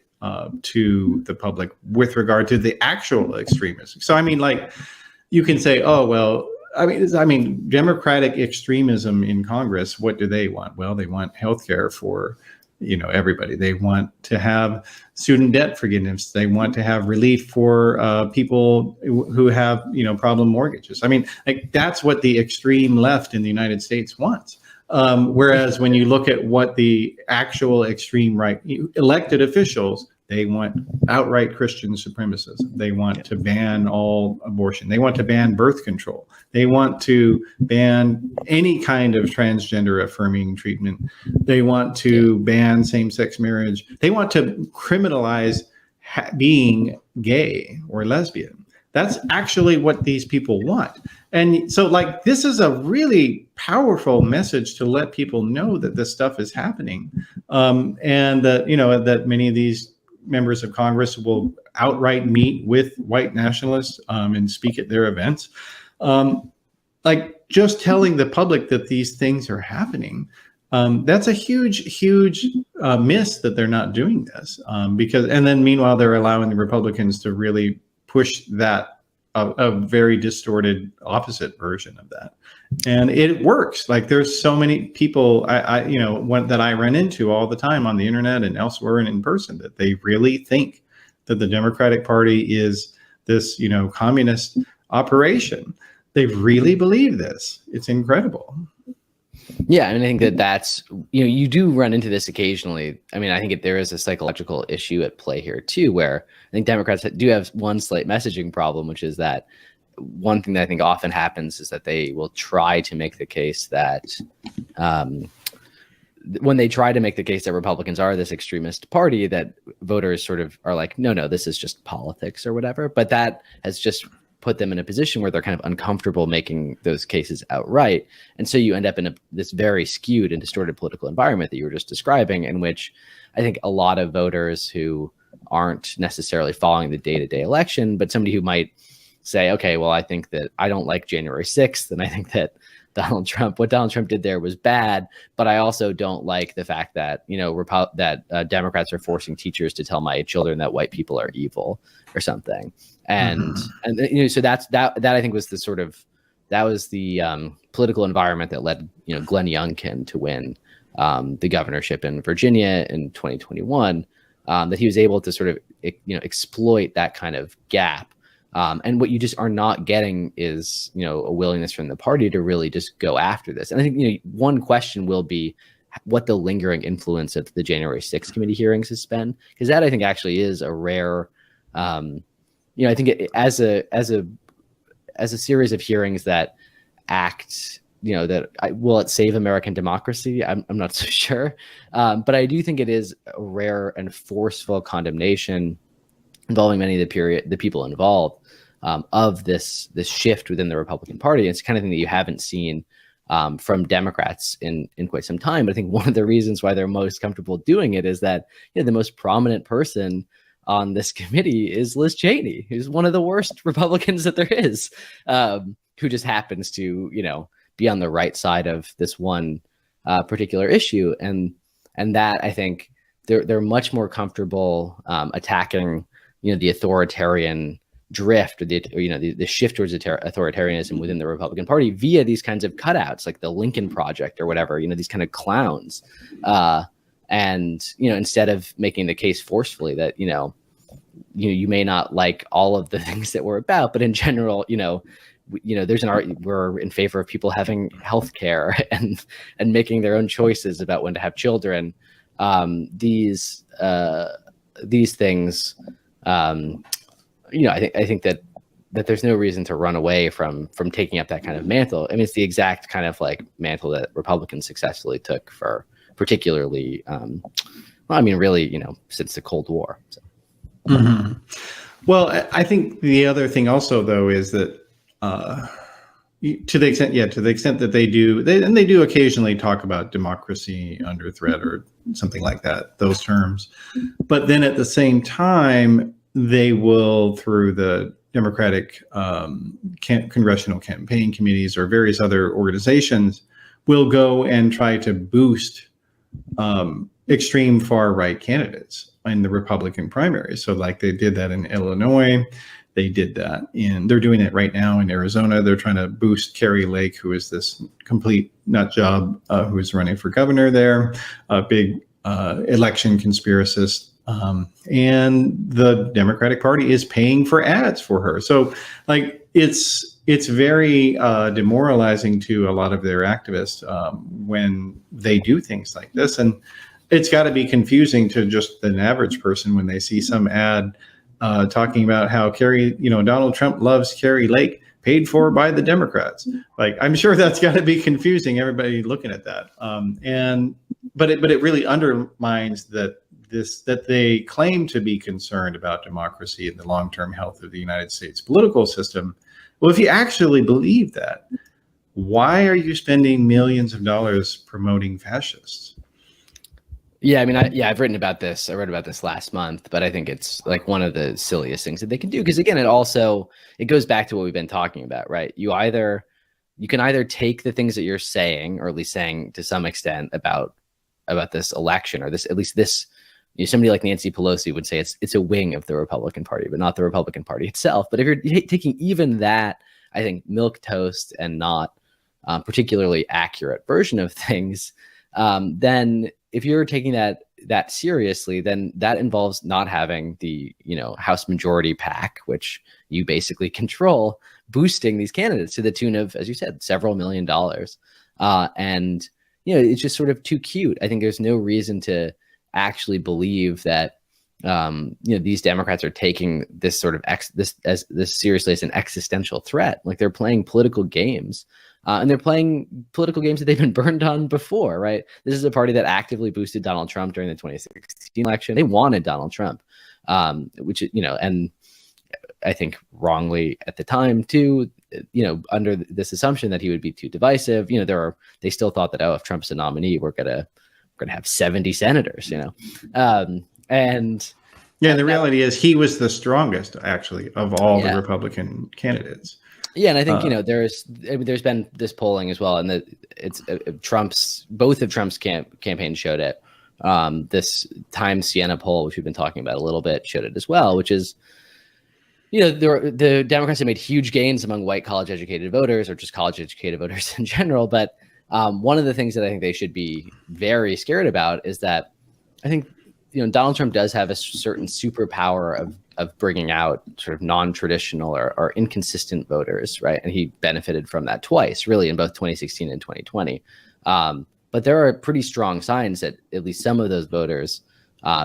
to the public with regard to the actual extremists. So, I mean, like, you can say, oh, well, I mean, Democratic extremism in Congress, what do they want? Well, they want healthcare for, everybody. They want to have student debt forgiveness. They want to have relief for people who have, problem mortgages. I mean, like, that's what the extreme left in the United States wants. Whereas when you look at what the actual extreme right elected officials, they want outright Christian supremacism. They want to ban all abortion. They want to ban birth control. They want to ban any kind of transgender affirming treatment. They want to ban same-sex marriage. They want to criminalize being gay or lesbian. That's actually what these people want. And so, like, this is a really powerful message to let people know that this stuff is happening, and that, that many of these members of Congress will outright meet with white nationalists and speak at their events. Like, just telling the public that these things are happening, that's a huge miss that they're not doing this, because, and then meanwhile, they're allowing the Republicans to really push that a very distorted opposite version of that. And it works. Like, there's so many people that I run into all the time on the internet and elsewhere and in person, that they really think that the Democratic Party is this, communist operation. They really believe this. It's incredible. Yeah, and I think that's, you do run into this occasionally. I mean, I think there is a psychological issue at play here too, where I think Democrats do have one slight messaging problem, which is that one thing that I think often happens is that they will try to make the case that when they try to make the case that Republicans are this extremist party, that voters sort of are like, no, this is just politics or whatever. But that has just put them in a position where they're kind of uncomfortable making those cases outright. And so you end up in this very skewed and distorted political environment that you were just describing, in which I think a lot of voters who aren't necessarily following the day-to-day election, but somebody who might say, okay, well, I think that I don't like January 6th, and I think that what Donald Trump did there was bad, but I also don't like the fact that, Democrats are forcing teachers to tell my children that white people are evil or something. And so that I think was the political environment that led Glenn Youngkin to win the governorship in Virginia in 2021. That he was able to sort of exploit that kind of gap. And what you just are not getting is a willingness from the party to really just go after this. And I think one question will be what the lingering influence of the January 6th committee hearings has been, because that I think actually is a rare. I think as a series of hearings that act, will it save American democracy? I'm not so sure, but I do think it is a rare and forceful condemnation involving many of the people involved of this shift within the Republican Party. It's the kind of thing that you haven't seen from Democrats in quite some time. But I think one of the reasons why they're most comfortable doing it is that the most prominent person on this committee is Liz Cheney, who's one of the worst Republicans that there is, who just happens to be on the right side of this one particular issue, and that I think they're much more comfortable attacking the authoritarian drift or the shift towards authoritarianism within the Republican Party via these kinds of cutouts like the Lincoln Project or whatever, these kind of clowns, and instead of making the case forcefully that you may not like all of the things that we're about, but in general there's we're in favor of people having health care and making their own choices about when to have children. These things, I think that there's no reason to run away from taking up that kind of mantle. I mean, it's the exact kind of like mantle that Republicans successfully took for particularly, really, since the Cold War. So. Mm-hmm. Well, I think the other thing also, though, is that to the extent that they do occasionally talk about democracy under threat or something like that, those terms, but then at the same time, they will, through the Democratic congressional campaign committees or various other organizations, will go and try to boost extreme far right candidates in the Republican primaries. So like they did that in Illinois. They did that they're doing it right now in Arizona. They're trying to boost Carrie Lake, who is this complete nut job who is running for governor there, a big election conspiracist. And the Democratic Party is paying for ads for her. So like it's very demoralizing to a lot of their activists when they do things like this. And it's got to be confusing to just an average person when they see some ad talking about how Donald Trump loves Carrie Lake, paid for by the Democrats. Like, I'm sure that's got to be confusing, everybody looking at that. But it really undermines that they claim to be concerned about democracy and the long-term health of the United States political system. Well, if you actually believe that, why are you spending millions of dollars promoting fascists? Yeah, I mean, I've written about this. I wrote about this last month, but I think it's like one of the silliest things that they can do. Because again, it goes back to what we've been talking about, right? You can either take the things that you're saying, or at least saying to some extent about this election, or at least this, somebody like Nancy Pelosi would say it's a wing of the Republican Party, but not the Republican Party itself. But if you're taking even that, I think, milquetoast and not particularly accurate version of things, then if you're taking that seriously, then that involves not having the House majority PAC, which you basically control, boosting these candidates to the tune of, as you said, several $1 million. And it's just sort of too cute. I think there's no reason to actually believe that these Democrats are taking this sort of this seriously as an existential threat. Like, they're playing political games. And they're playing political games that they've been burned on before, right? This is a party that actively boosted Donald Trump during the 2016 election. They wanted Donald Trump, which, and I think wrongly at the time too, under this assumption that he would be too divisive. They still thought that, if Trump's a nominee, we're gonna have 70 senators, and the reality is he was the strongest, actually, of all the Republican candidates. Yeah, and I think there's been this polling as well, and both of Trump's campaigns showed it. This Times Siena poll, which we've been talking about a little bit, showed it as well, which is, the Democrats have made huge gains among white college-educated voters, or just college-educated voters in general. But one of the things that I think they should be very scared about is that I think Donald Trump does have a certain superpower of bringing out sort of non-traditional or inconsistent voters, right? And he benefited from that twice, really, in both 2016 and 2020. But there are pretty strong signs that at least some of those voters,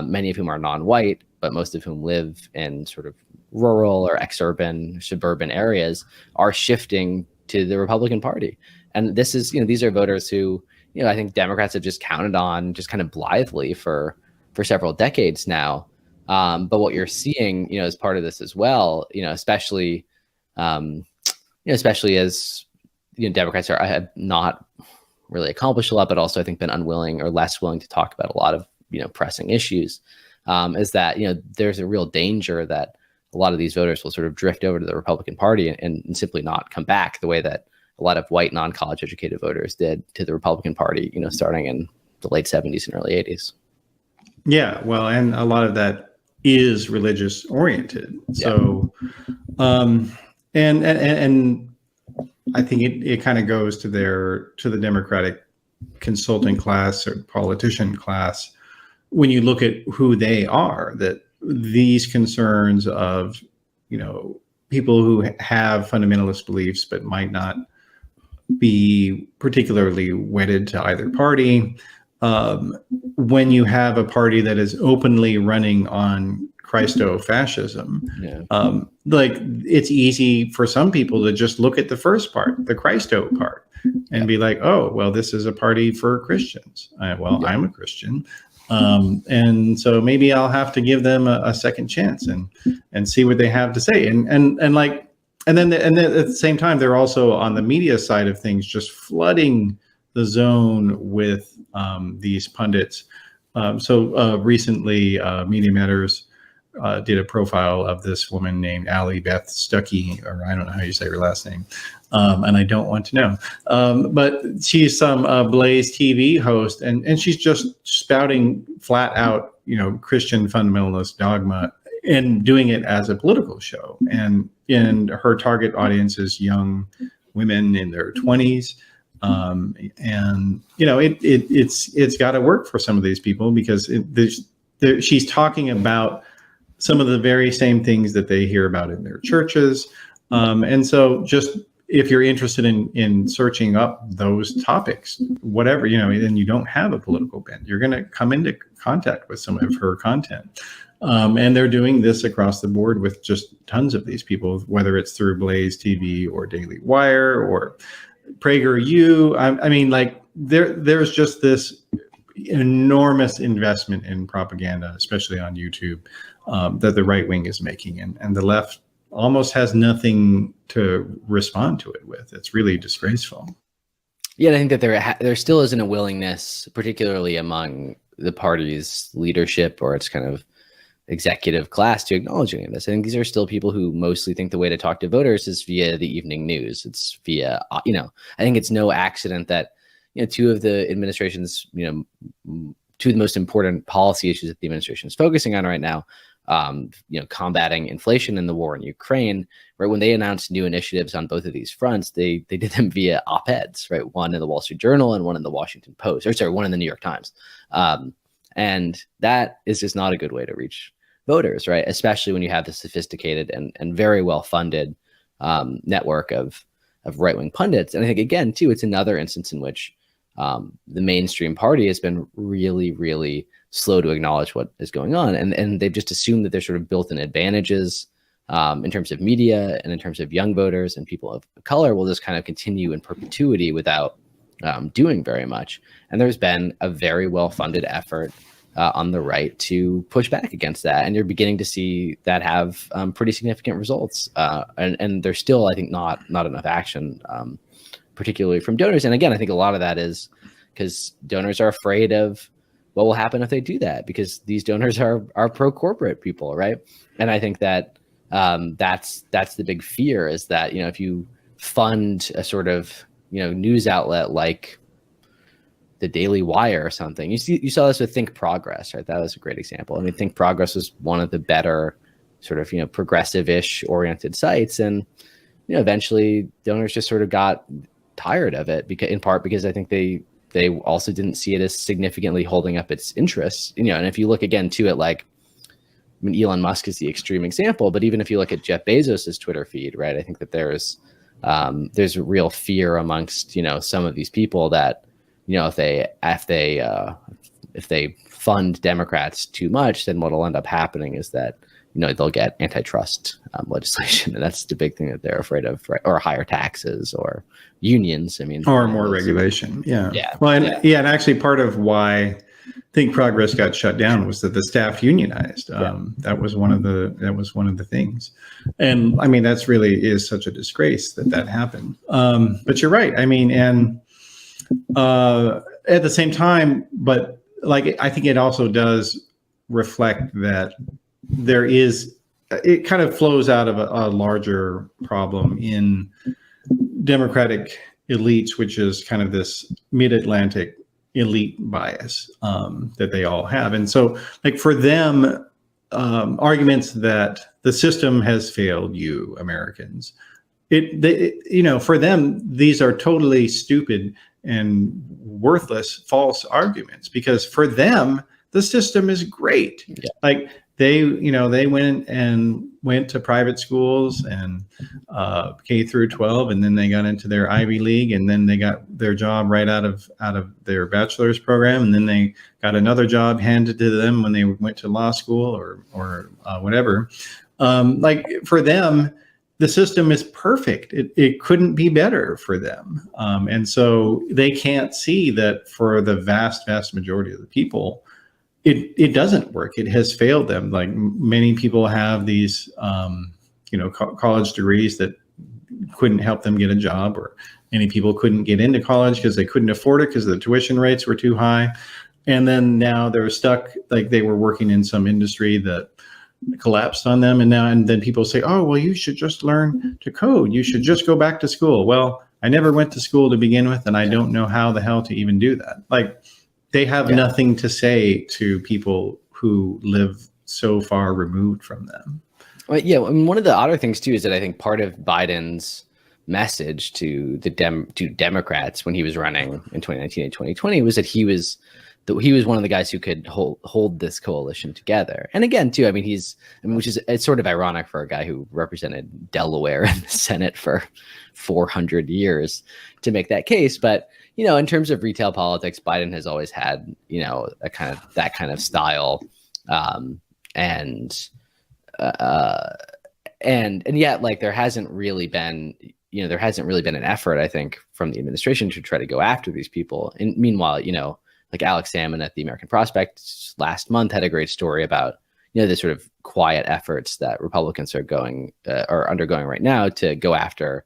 many of whom are non-white, but most of whom live in sort of rural or ex-urban, suburban areas, are shifting to the Republican Party. And this is, these are voters who, I think Democrats have just counted on just kind of blithely for several decades now. But what you're seeing, as part of this as well, especially as Democrats have not really accomplished a lot, but also I think been unwilling or less willing to talk about a lot of, pressing issues, is that, there's a real danger that a lot of these voters will sort of drift over to the Republican Party and simply not come back the way that a lot of white non-college educated voters did to the Republican Party, starting in the late 70s and early 80s. Yeah, well, and a lot of that is religious oriented. So, and I think it kind of goes to the Democratic consulting class or politician class when you look at who they are, that these concerns of, people who have fundamentalist beliefs but might not be particularly wedded to either party. When you have a party that is openly running on Christo-fascism, like it's easy for some people to just look at the first part, the Christo part, and be like, oh, well, this is a party for Christians. I'm a Christian. And so maybe I'll have to give them a second chance and see what they have to say. And then at the same time, they're also on the media side of things, just flooding the zone with these pundits. So recently, Media Matters did a profile of this woman named Allie Beth Stuckey, or I don't know how you say her last name, and I don't want to know. But she's some Blaze TV host, and she's just spouting flat out, Christian fundamentalist dogma and doing it as a political show. And her target audience is young women in their 20s. It's got to work for some of these people because she's talking about some of the very same things that they hear about in their churches. And so just if you're interested in searching up those topics, whatever, and you don't have a political bent, you're going to come into contact with some of her content. And they're doing this across the board with just tons of these people, whether it's through Blaze TV or Daily Wire or PragerU. I mean, like there's just this enormous investment in propaganda, especially on YouTube, that the right wing is making, and the left almost has nothing to respond to it with. It's really disgraceful. Yeah, I think that there still isn't a willingness, particularly among the party's leadership or its kind of executive class, to acknowledge any of this. I think these are still people who mostly think the way to talk to voters is via the evening news. It's via, I think it's no accident that, two of the administration's, two of the most important policy issues that the administration is focusing on right now, combating inflation and the war in Ukraine, right? When they announced new initiatives on both of these fronts, they did them via op-eds, right? One in the Wall Street Journal and one in the Washington Post, one in the New York Times. And that is just not a good way to reach voters, right? Especially when you have the sophisticated and very well-funded network of right-wing pundits. And I think, again, too, it's another instance in which the mainstream party has been really, really slow to acknowledge what is going on. And they've just assumed that there's sort of built-in advantages in terms of media and in terms of young voters, and people of color will just kind of continue in perpetuity without doing very much. And there's been a very well-funded effort on the right to push back against that. And you're beginning to see that have pretty significant results. And there's still, I think, not enough action, particularly from donors. And again, I think a lot of that is because donors are afraid of what will happen if they do that, because these donors are pro-corporate people, right? And I think that that's the big fear, is that, if you fund a sort of, news outlet like the Daily Wire or something, you saw this with Think Progress, right? That was a great example. I mean, Think Progress was one of the better sort of, progressive-ish oriented sites. And, eventually donors just sort of got tired of it, in part because I think they also didn't see it as significantly holding up its interests. And if you look again to it, like, I mean, Elon Musk is the extreme example, but even if you look at Jeff Bezos's Twitter feed, right, I think that there's a real fear amongst, some of these people that, if they fund Democrats too much, then what'll end up happening is that, they'll get antitrust legislation. And that's the big thing that they're afraid of, right? Or higher taxes or unions. I mean, or more regulation. Yeah. Well, and actually part of why Think Progress got shut down was that the staff unionized. That was one of the things. And I mean, that's really is such a disgrace that happened. But you're right. I mean, and At the same time, but like, I think it also does reflect that it kind of flows out of a larger problem in Democratic elites, which is kind of this mid-Atlantic elite bias that they all have. And so, like, for them, arguments that the system has failed you Americans, for them, these are totally stupid and worthless false arguments, because for them, the system is great. Yeah. Like, they went to private schools and K through 12, and then they got into their Ivy League, and then they got their job right out of their bachelor's program, and then they got another job handed to them when they went to law school or whatever. Like, for them, the system is perfect. It couldn't be better for them, and so they can't see that for the vast majority of the people, it doesn't work. It has failed them. Like, many people have these, college degrees that couldn't help them get a job, or many people couldn't get into college because they couldn't afford it because the tuition rates were too high. And then now they're stuck, like they were working in some industry that collapsed on them. And then people say, oh, well, you should just learn to code. You should just go back to school. Well, I never went to school to begin with, and I don't know how the hell to even do that. Like, they have nothing to say to people who live so far removed from them. Well, yeah, I mean, one of the odder things too is that I think part of Biden's message to Democrats when he was running in 2019 and 2020 was that he was one of the guys who could hold this coalition together. And again, too, which is, it's sort of ironic for a guy who represented Delaware in the Senate for 400 years to make that case. But, in terms of retail politics, Biden has always had, that kind of style. And yet, like, there hasn't really been an effort, I think, from the administration to try to go after these people. And meanwhile, like Alex Salmon at the American Prospect last month had a great story about, the sort of quiet efforts that Republicans are undergoing right now to go after,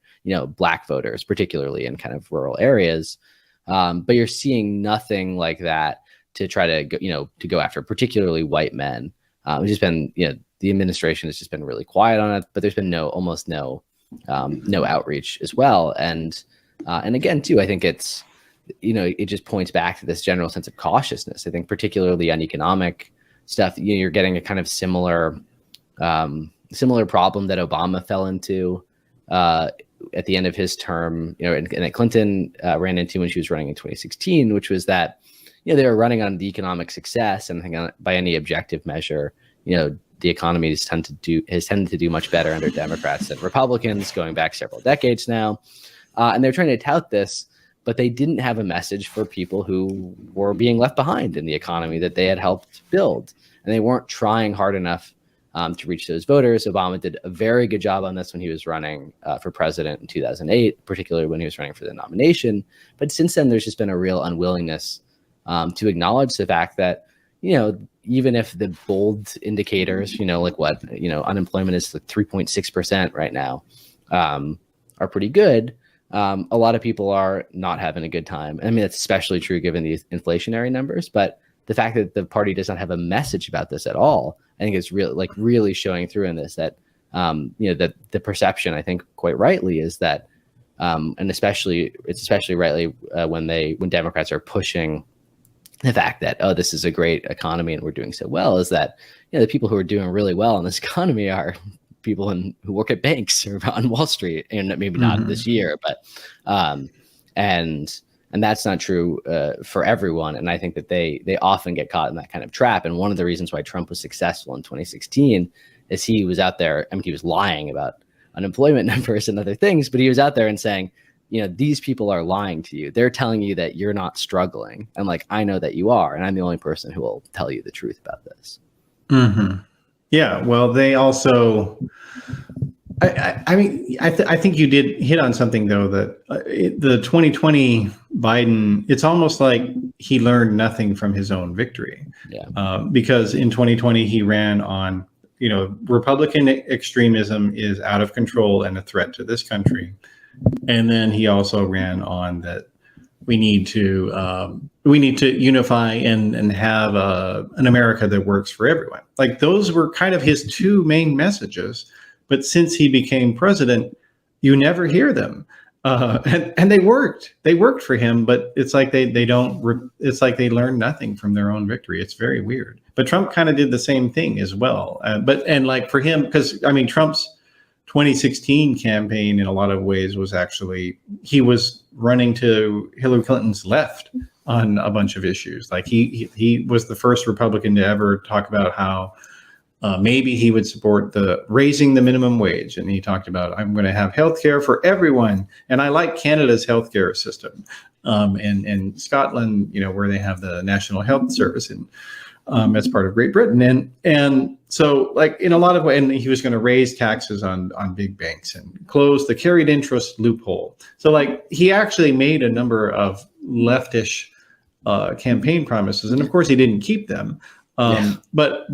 Black voters, particularly in kind of rural areas. But you're seeing nothing like that to try to go after particularly white men. It's just been, the administration has just been really quiet on it, but there's been almost no outreach as well. And again, too, I think it's, it just points back to this general sense of cautiousness. I think particularly on economic stuff, you're getting a kind of similar problem that Obama fell into at the end of his term, and that Clinton ran into when she was running in 2016, which was that, they were running on the economic success, and I think by any objective measure, the economy has tended to do much better under Democrats than Republicans going back several decades now. And they're trying to tout this, but they didn't have a message for people who were being left behind in the economy that they had helped build. And they weren't trying hard enough to reach those voters. Obama did a very good job on this when he was running for president in 2008, particularly when he was running for the nomination. But since then, there's just been a real unwillingness to acknowledge the fact that, even if the bold indicators, unemployment is like 3.6% right now, are pretty good. A lot of people are not having a good time. I mean, that's especially true given the inflationary numbers, but the fact that the party does not have a message about this at all, I think it's really showing through in this, that, that the perception, I think quite rightly, is that, and it's especially rightly when Democrats are pushing the fact that, oh, this is a great economy and we're doing so well, is that, the people who are doing really well in this economy are people who work at banks or on Wall Street, and maybe not this year, but and that's not true for everyone. And I think that they often get caught in that kind of trap. And one of the reasons why Trump was successful in 2016 is he was out there. I mean, he was lying about unemployment numbers and other things, but he was out there and saying, these people are lying to you. They're telling you that you're not struggling, and like, I know that you are, and I'm the only person who will tell you the truth about this. Mm-hmm. Yeah, well, they also, I think you did hit on something, though, that the 2020 Biden, it's almost like he learned nothing from his own victory. Yeah. Because in 2020, he ran on, Republican extremism is out of control and a threat to this country. And then he also ran on that we need to unify and have an America that works for everyone. Like those were kind of his two main messages. But since he became president, you never hear them. And they worked. They worked for him, but it's like it's like they learned nothing from their own victory. It's very weird. But Trump kind of did the same thing as well. And like for him, because I mean, Trump's 2016 campaign in a lot of ways was actually, he was running to Hillary Clinton's left on a bunch of issues. Like he was the first Republican to ever talk about how maybe he would support the raising the minimum wage. And he talked about, I'm going to have healthcare for everyone. And I like Canada's healthcare system. And Scotland, you know, where they have the National Health Service and as part of Great Britain. And so like in a lot of ways, and he was going to raise taxes on big banks and close the carried interest loophole. So like he actually made a number of leftish campaign promises. And of course he didn't keep them. But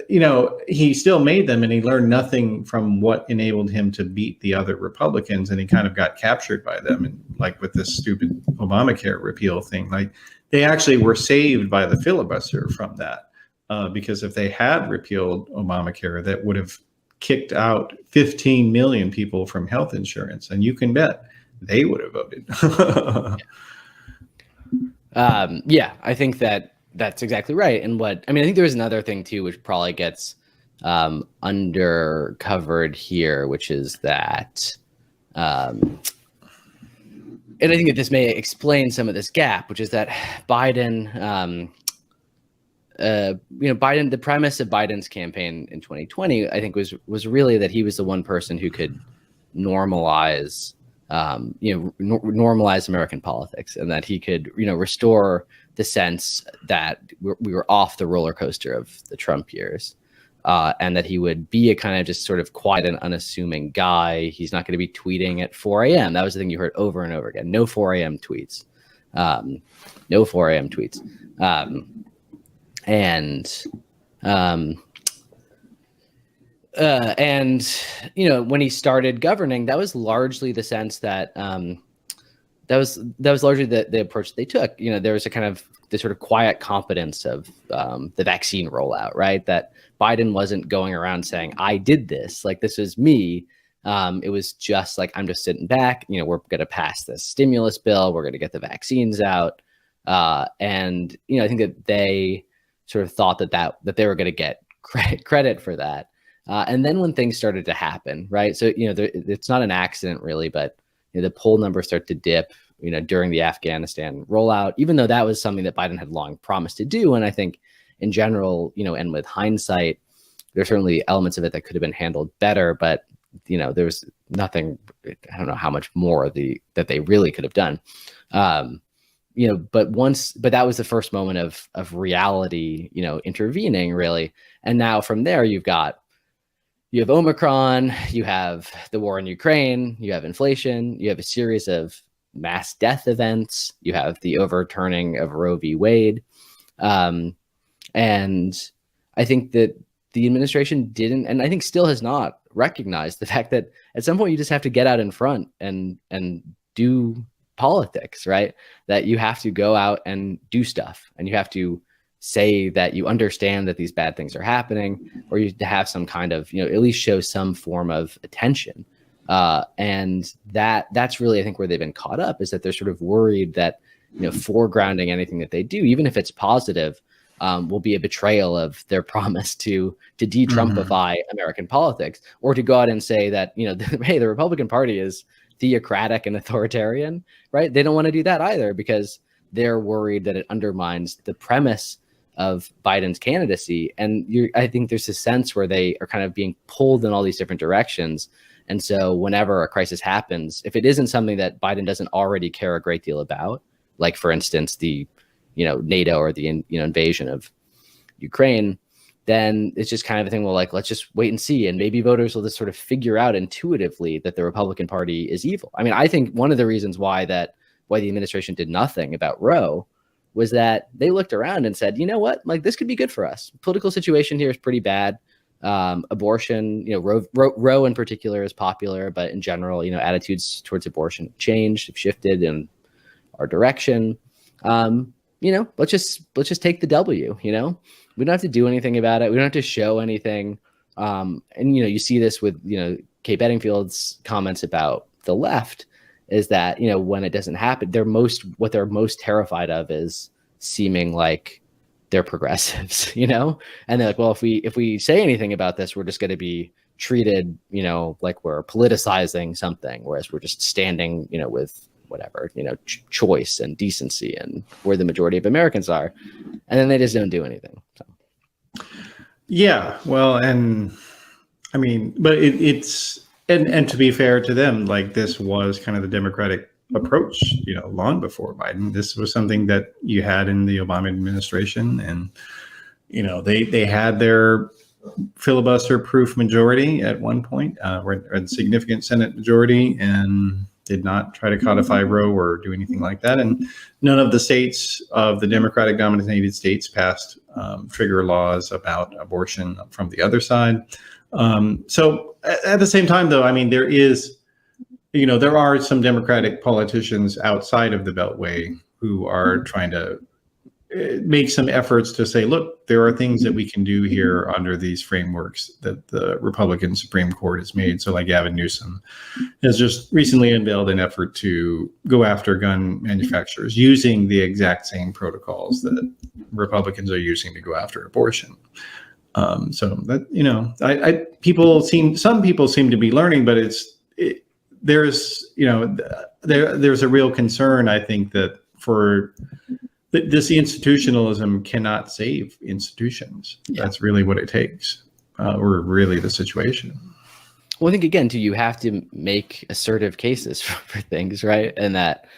you know, he still made them, and he learned nothing from what enabled him to beat the other Republicans, and he kind of got captured by them. And like with this stupid Obamacare repeal thing, like they actually were saved by the filibuster from that. Because if they had repealed Obamacare, that would have kicked out 15 million people from health insurance, and you can bet they would have voted. I think that's exactly right. And I think there was another thing too, which probably gets undercovered here, which is that, and I think that this may explain some of this gap, which is that Biden, Biden, the premise of Biden's campaign in 2020, I think was really that he was the one person who could normalize, normalize American politics, and that he could, restore the sense that we were off the roller coaster of the Trump years, and that he would be a kind of just sort of quiet and unassuming guy. He's not going to be tweeting at 4 a.m. That was the thing you heard over and over again. No 4 a.m. tweets. No 4 a.m. tweets. When he started governing, that was largely the sense that that was largely the approach they took. There was a kind of this sort of quiet competence of the vaccine rollout, right? That Biden wasn't going around saying, I did this, like this is me. It was just like, I'm just sitting back, we're going to pass this stimulus bill. We're going to get the vaccines out. I think that they sort of thought that they were going to get credit for that. And then when things started to happen, right? So, it's not an accident really, but the poll numbers start to dip, during the Afghanistan rollout, even though that was something that Biden had long promised to do. And I think in general, and with hindsight, there's certainly elements of it that could have been handled better, but, there was nothing, I don't know how much more that they really could have done. But that was the first moment of reality, intervening really. And now from there, you have Omicron, you have the war in Ukraine, you have inflation, you have a series of mass death events, you have the overturning of Roe v. Wade. And I think that the administration didn't, and I think still has not recognized the fact that at some point you just have to get out in front and do politics, right? That you have to go out and do stuff, and you have to say that you understand that these bad things are happening, or you have some kind of, at least show some form of attention. And that's really, I think, where they've been caught up, is that they're sort of worried that, foregrounding anything that they do, even if it's positive, will be a betrayal of their promise to de-Trumpify American politics, or to go out and say that, hey, the Republican Party is theocratic and authoritarian, right? They don't want to do that either, because they're worried that it undermines the premise of Biden's candidacy. And I think there's a sense where they are kind of being pulled in all these different directions. And so whenever a crisis happens, if it isn't something that Biden doesn't already care a great deal about, like, for instance, the, NATO or the, invasion of Ukraine, then it's just kind of a thing, well, like, let's just wait and see. And maybe voters will just sort of figure out intuitively that the Republican Party is evil. I mean, I think one of the reasons why the administration did nothing about Roe was that they looked around and said, you know what, like, this could be good for us. Political situation here is pretty bad. Abortion, Roe in particular is popular, but in general, attitudes towards abortion have changed, have shifted, and our direction. Let's just take the W. We don't have to do anything about it. We don't have to show anything. And you see this with Kate Bedingfield's comments about the left, is that when it doesn't happen, what they're most terrified of is seeming like they're progressives, and they're like, well, if we say anything about this, we're just going to be treated, like we're politicizing something, whereas we're just standing, with whatever, choice and decency and where the majority of Americans are, and then they just don't do anything. So. Yeah, well, and I mean, but it's and to be fair to them, like this was kind of the Democratic approach, long before Biden. This was something that you had in the Obama administration, and they had their filibuster-proof majority at one point, or a significant Senate majority, and did not try to codify Roe or do anything like that. And none of the states of the Democratic-dominated states passed trigger laws about abortion from the other side. So at the same time, though, I mean, there are some Democratic politicians outside of the Beltway who are trying to make some efforts to say, look, there are things that we can do here under these frameworks that the Republican Supreme Court has made. So like Gavin Newsom has just recently unveiled an effort to go after gun manufacturers using the exact same protocols that Republicans are using to go after abortion. So that, some people seem to be learning, but there's a real concern, I think, that for this institutionalism cannot save institutions. Yeah. That's really what it takes, or really the situation. Well, I think, again, too, you have to make assertive cases for things, right? And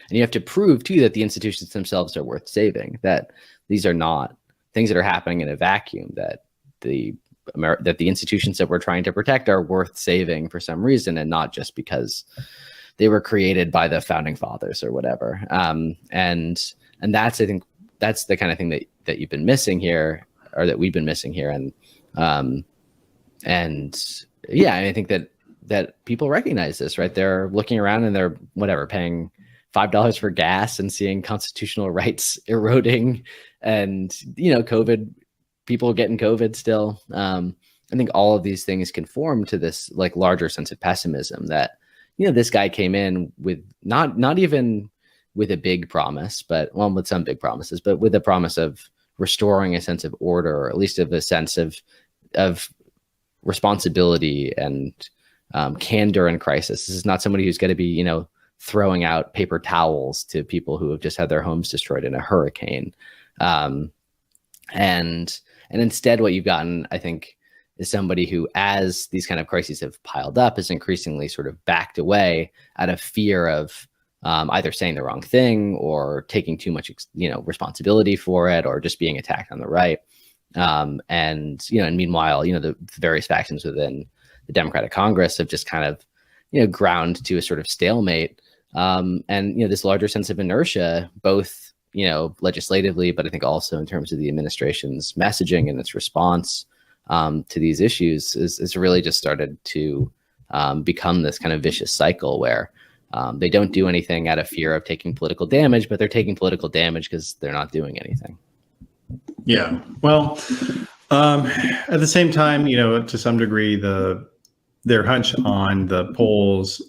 you have to prove, too, that the institutions themselves are worth saving, that these are not things that are happening in a vacuum, that the institutions that we're trying to protect are worth saving for some reason, and not just because they were created by the founding fathers or whatever. And that's, I think, that's the kind of thing that you've been missing here, or that we've been missing here. And yeah, I think that people recognize this, right? They're looking around and they're paying $5 for gas and seeing constitutional rights eroding, and COVID, people getting COVID still. I think all of these things conform to this like larger sense of pessimism that this guy came in with not even with a big promise, but with some big promises, but with the promise of restoring a sense of order, or at least of a sense of responsibility and candor in crisis. This is not somebody who's going to be, throwing out paper towels to people who have just had their homes destroyed in a hurricane. And instead what you've gotten, I think, is somebody who, as these kind of crises have piled up, is increasingly sort of backed away out of fear of either saying the wrong thing or taking too much, responsibility for it, or just being attacked on the right. And meanwhile, the various factions within the Democratic Congress have just kind of, ground to a sort of stalemate. And this larger sense of inertia, both, legislatively, but I think also in terms of the administration's messaging and its response to these issues is really just started to become this kind of vicious cycle where they don't do anything out of fear of taking political damage, but they're taking political damage because they're not doing anything. Yeah. Well, at the same time, to some degree, their hunch on the polls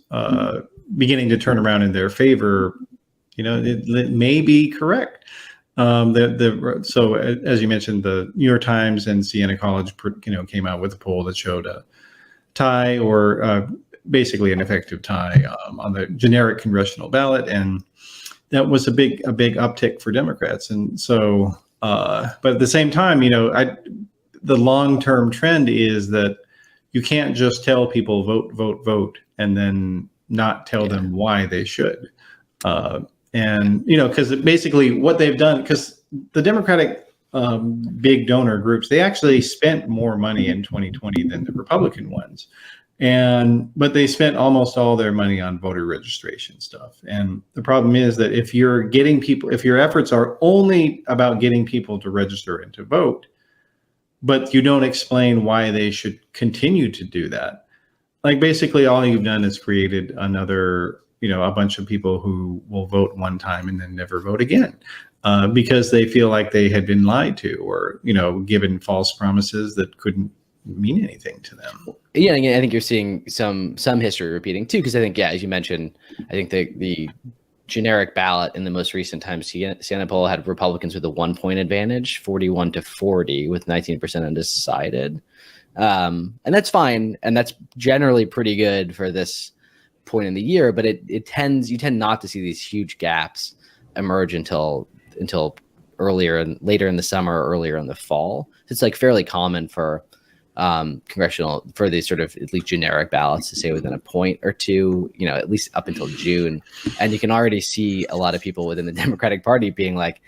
beginning to turn around in their favor, it may be correct. So as you mentioned, the New York Times and Siena College, came out with a poll that showed a tie, or basically an effective tie on the generic congressional ballot, and that was a big uptick for Democrats. And so, but at the same time, the long-term trend is that you can't just tell people vote, and then not tell them why they should. And because basically what they've done, because the Democratic big donor groups, they actually spent more money in 2020 than the Republican ones. But they spent almost all their money on voter registration stuff. And the problem is that if your efforts are only about getting people to register and to vote, but you don't explain why they should continue to do that, like basically all you've done is created another a bunch of people who will vote one time and then never vote again because they feel like they had been lied to or, given false promises that couldn't mean anything to them. Yeah, I think you're seeing some history repeating too, because I think, as you mentioned, I think the generic ballot in the most recent Times Siena poll had Republicans with a 1-point advantage, 41-40, with 19% undecided. And that's fine. And that's generally pretty good for this point in the year, but you tend not to see these huge gaps emerge until later in the summer or earlier in the fall. It's like fairly common for for these sort of at least generic ballots to say within a point or two, at least up until June. And you can already see a lot of people within the Democratic Party being like,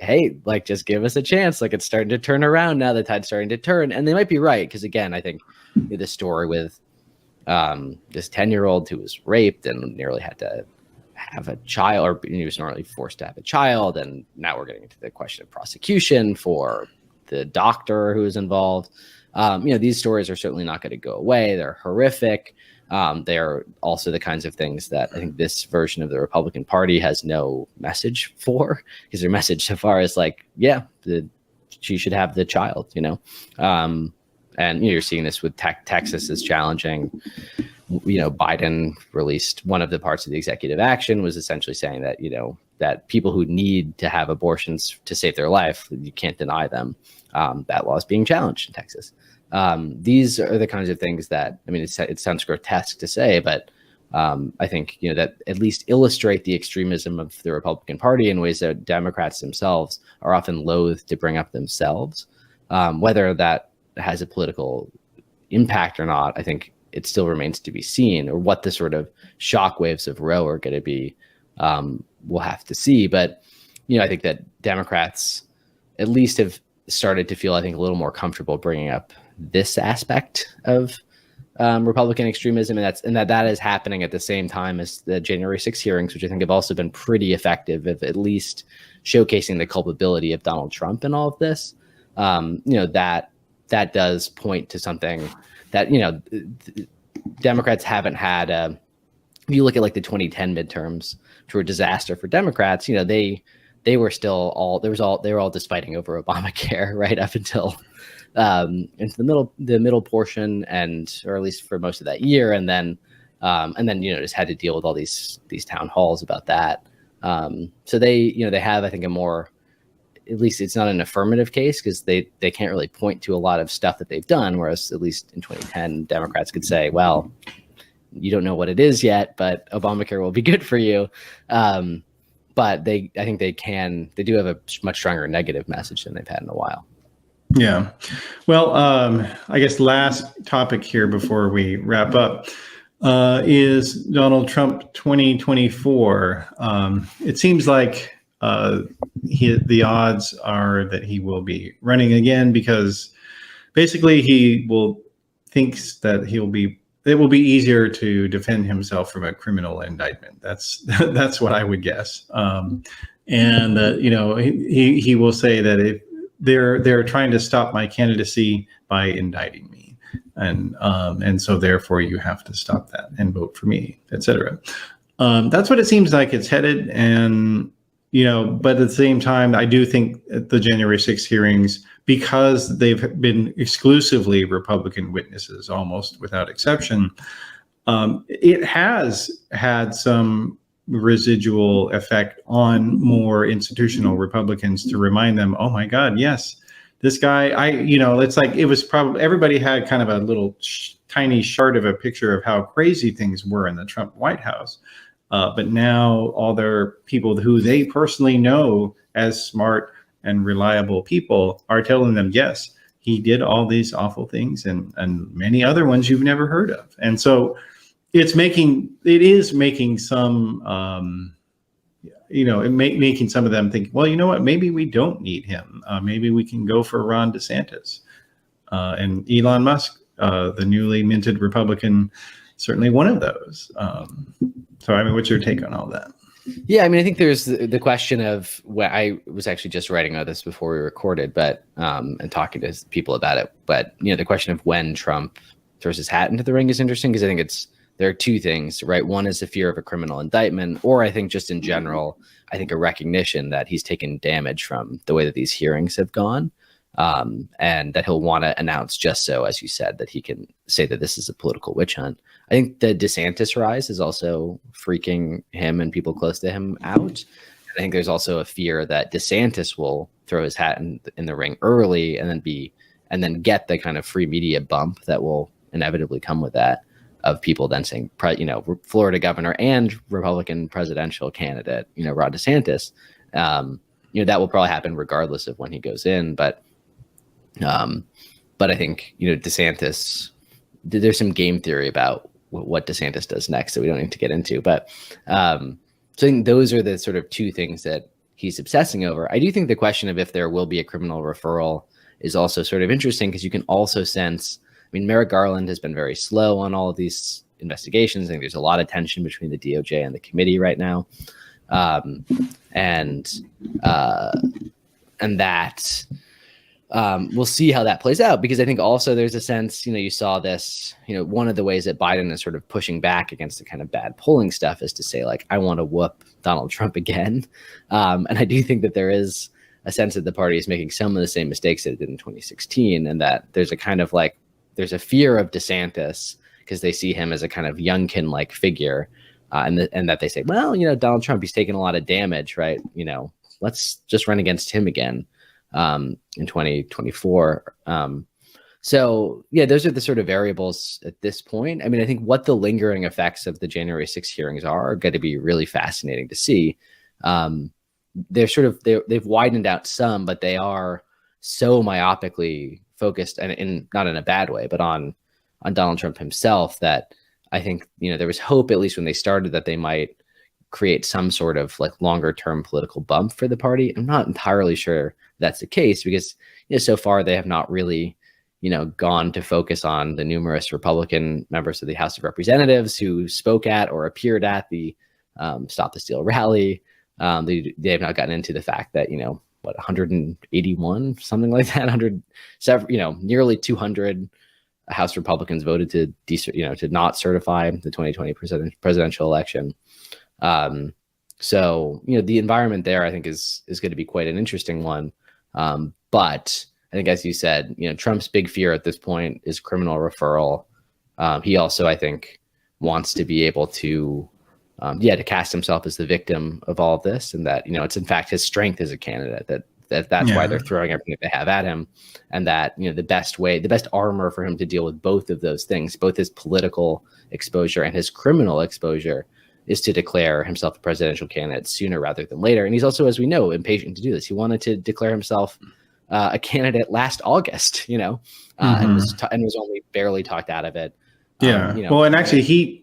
hey, like, just give us a chance. Like, it's starting to turn around now. The tide's starting to turn. And they might be right. Because again, I think the story with this 10-year-old who was raped and nearly had to have a child, or he was normally forced to have a child. And now we're getting into the question of prosecution for the doctor who was involved. These stories are certainly not going to go away. They're horrific. They're also the kinds of things that I think this version of the Republican Party has no message for, because their message so far is like, yeah, she should have the child, and you're seeing this with Texas is challenging. Biden released one of the parts of the executive action was essentially saying that, that people who need to have abortions to save their life, you can't deny them. That law is being challenged in Texas. These are the kinds of things that, it sounds grotesque to say, but I think, that at least illustrate the extremism of the Republican Party in ways that Democrats themselves are often loath to bring up themselves. Whether that has a political impact or not, I think it still remains to be seen, or what the sort of shockwaves of Roe are going to be. We'll have to see. But, I think that Democrats at least have started to feel, I think, a little more comfortable bringing up this aspect of Republican extremism, and that is happening at the same time as the January 6th hearings, which I think have also been pretty effective of at least showcasing the culpability of Donald Trump in all of this. That does point to something that Democrats haven't had. If you look at like the 2010 midterms, which were a disaster for Democrats, they were still they were all just fighting over Obamacare right up until into the middle portion, or at least for most of that year, and then just had to deal with all these town halls about that. So they have, I think, a more, at least it's not an affirmative case, because they can't really point to a lot of stuff that they've done, whereas at least in 2010 Democrats could say, well, you don't know what it is yet, but Obamacare will be good for you. But I think they do have a much stronger negative message than they've had in a while. Yeah. Well, I guess last topic here before we wrap up is Donald Trump 2024. It seems like the odds are that he will be running again, because basically thinks that it will be easier to defend himself from a criminal indictment. That's what I would guess. And he will say that if they're trying to stop my candidacy by indicting me, and so therefore you have to stop that and vote for me, etc. That's what it seems like it's headed. And but at the same time, I do think the January 6th hearings, because they've been exclusively Republican witnesses, almost without exception, it has had some residual effect on more institutional Republicans to remind them, oh my God, yes, this guy, it's like it was probably, everybody had kind of a little tiny shard of a picture of how crazy things were in the Trump White House. But now all their people who they personally know as smart and reliable people are telling them, yes, he did all these awful things and many other ones you've never heard of. And so it is making some, making some of them think, well, you know what, maybe we don't need him. Maybe we can go for Ron DeSantis and Elon Musk, the newly minted Republican, certainly one of those. So, what's your take on all that? Yeah, I think there's the question of what I was actually just writing about this before we recorded, but and talking to people about it. But the question of when Trump throws his hat into the ring is interesting, because I think there are two things, right? One is the fear of a criminal indictment, or I think just in general, I think a recognition that he's taken damage from the way that these hearings have gone, and that he'll want to announce just so, as you said, that he can say that this is a political witch hunt. I think the DeSantis rise is also freaking him and people close to him out. I think there's also a fear that DeSantis will throw his hat in the ring early and then get the kind of free media bump that will inevitably come with that, of people then saying, Florida governor and Republican presidential candidate, Ron DeSantis. That will probably happen regardless of when he goes in. But I think, DeSantis, there's some game theory about what DeSantis does next that we don't need to get into. But so I think those are the sort of two things that he's obsessing over. I do think the question of if there will be a criminal referral is also sort of interesting, because you can also sense, Merrick Garland has been very slow on all of these investigations. I think there's a lot of tension between the DOJ and the committee right now. And that we'll see how that plays out, because I think also there's a sense, you saw this, one of the ways that Biden is sort of pushing back against the kind of bad polling stuff is to say, like, I want to whoop Donald Trump again. And I do think that there is a sense that the party is making some of the same mistakes that it did in 2016, and that there's a kind of like, there's a fear of DeSantis because they see him as a kind of Youngkin-like figure, and that they say, well, Donald Trump, he's taken a lot of damage, right? Let's just run against him again in 2024. So yeah, those are the sort of variables at this point. I think what the lingering effects of the January 6th hearings are going to be really fascinating to see. They've widened out some, but they are so myopically focused, and not in a bad way, but on Donald Trump himself, that I think, there was hope, at least when they started, that they might create some sort of like longer term political bump for the party. I'm not entirely sure that's the case, because so far they have not really gone to focus on the numerous Republican members of the House of Representatives who spoke at or appeared at the Stop the Steal rally. They have not gotten into the fact that 181, something like that, nearly 200 House Republicans voted to not certify the 2020 presidential election. So the environment there, I think, is going to be quite an interesting one. But I think, as you said, Trump's big fear at this point is criminal referral. He also, I think, wants to be able to cast himself as the victim of all of this, and that it's in fact his strength as a candidate, that's why they're throwing everything that they have at him, and that the best armor for him to deal with both of those things, both his political exposure and his criminal exposure, is to declare himself a presidential candidate sooner rather than later. And he's also, as we know, impatient to do this. He wanted to declare himself a candidate last August, and was only barely talked out of it. Well, and actually he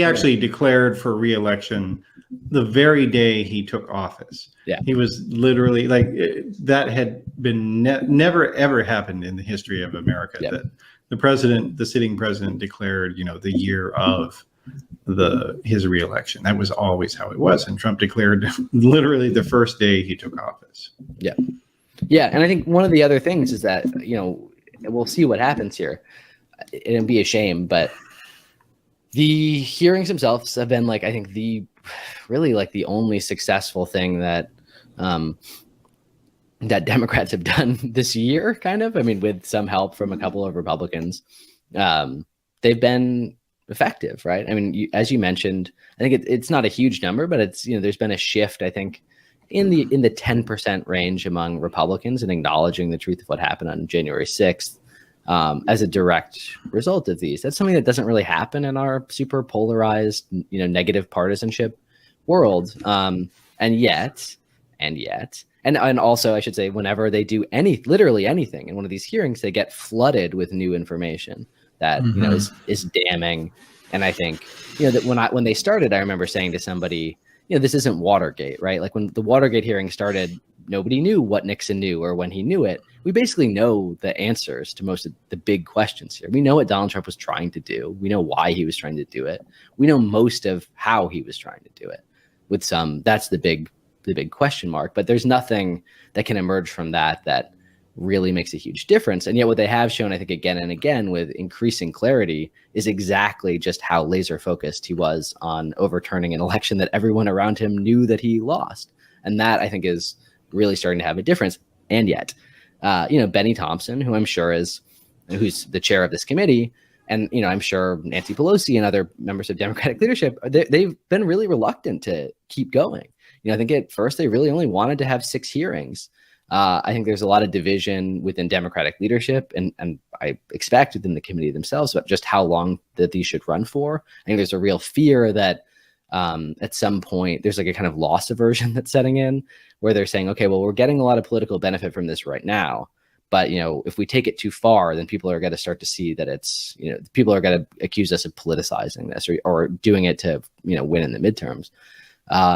actually declared for re-election the very day he took office. Yeah, he was literally like, that had been never ever happened in the history of America, that the sitting president declared, the year of his re-election. That was always how it was, and Trump declared literally the first day he took office. Yeah, and I think one of the other things is that we'll see what happens here. It'd be a shame, but the hearings themselves have been, like, I think the only successful thing that that Democrats have done this year, kind of. With some help from a couple of Republicans, they've been effective, right? As you mentioned, I think it's not a huge number, but it's there's been a shift, I think, in the 10% range among Republicans in acknowledging the truth of what happened on January 6th. As a direct result of these. That's something that doesn't really happen in our super polarized, negative partisanship world. And also, I should say, whenever they do literally anything in one of these hearings, they get flooded with new information that is damning. And I think that when they started, I remember saying to somebody, this isn't Watergate, right? Like, when the Watergate hearing started, nobody knew what Nixon knew or when he knew it. We basically know the answers to most of the big questions here. We know what Donald Trump was trying to do. We know why he was trying to do it. We know most of how he was trying to do it. That's the big question mark. But there's nothing that can emerge from that really makes a huge difference. And yet what they have shown, I think, again and again with increasing clarity is exactly just how laser focused he was on overturning an election that everyone around him knew that he lost. And that, I think, is really starting to have a difference. And yet, Benny Thompson, who I'm sure who's the chair of this committee, and, I'm sure Nancy Pelosi and other members of Democratic leadership, they've been really reluctant to keep going. I think at first they really only wanted to have 6 hearings. I think there's a lot of division within Democratic leadership, and I expect within the committee themselves about just how long that these should run for. I think there's a real fear that at some point there's like a kind of loss aversion that's setting in, where they're saying, okay, well, we're getting a lot of political benefit from this right now, but if we take it too far, then people are going to start to see that it's, people are going to accuse us of politicizing this or doing it to win in the midterms,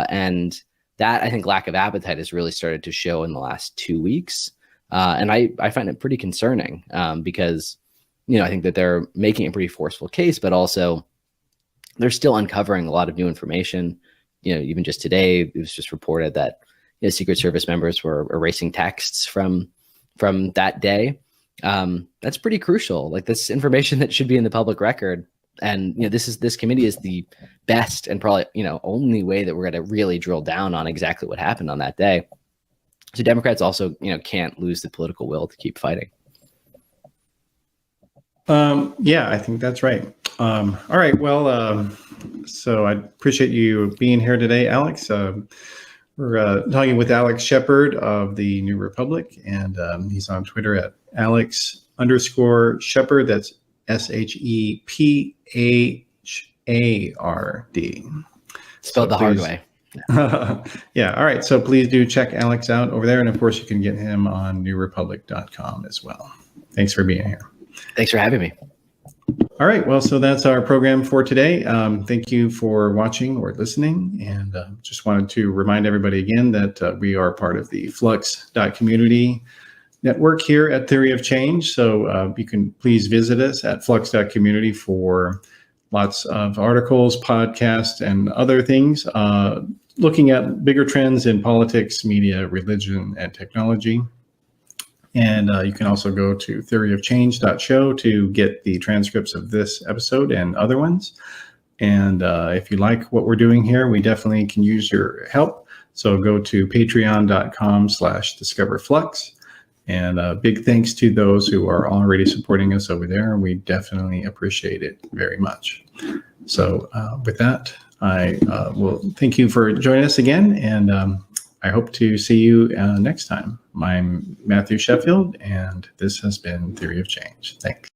and that, I think, lack of appetite has really started to show in the last 2 weeks. And I find it pretty concerning because, I think that they're making a pretty forceful case, but also they're still uncovering a lot of new information. Even just today, it was just reported that Secret Service members were erasing texts from that day. That's pretty crucial. Like, this information that should be in the public record. And this committee is the best and probably only way that we're going to really drill down on exactly what happened on that day. So Democrats also can't lose the political will to keep fighting. Yeah, I think that's right. All right. Well, so I appreciate you being here today, Alex. We're talking with Alex Shephard of the New Republic, and he's on Twitter at Alex_Shephard. That's SHEPHARD. Spelled the hard way. Yeah. All right. So please do check Alex out over there. And of course, you can get him on newrepublic.com as well. Thanks for being here. Thanks for having me. All right. Well, so that's our program for today. Thank you for watching or listening. And just wanted to remind everybody again that we are part of the flux.community network here at Theory of Change. So you can please visit us at flux.community for lots of articles, podcasts, and other things looking at bigger trends in politics, media, religion, and technology. And you can also go to theoryofchange.show to get the transcripts of this episode and other ones. And if you like what we're doing here, we definitely can use your help. So go to patreon.com/discoverflux. And big thanks to those who are already supporting us over there. We definitely appreciate it very much. So with that, I will thank you for joining us again. And I hope to see you next time. I'm Matthew Sheffield, and this has been Theory of Change. Thanks.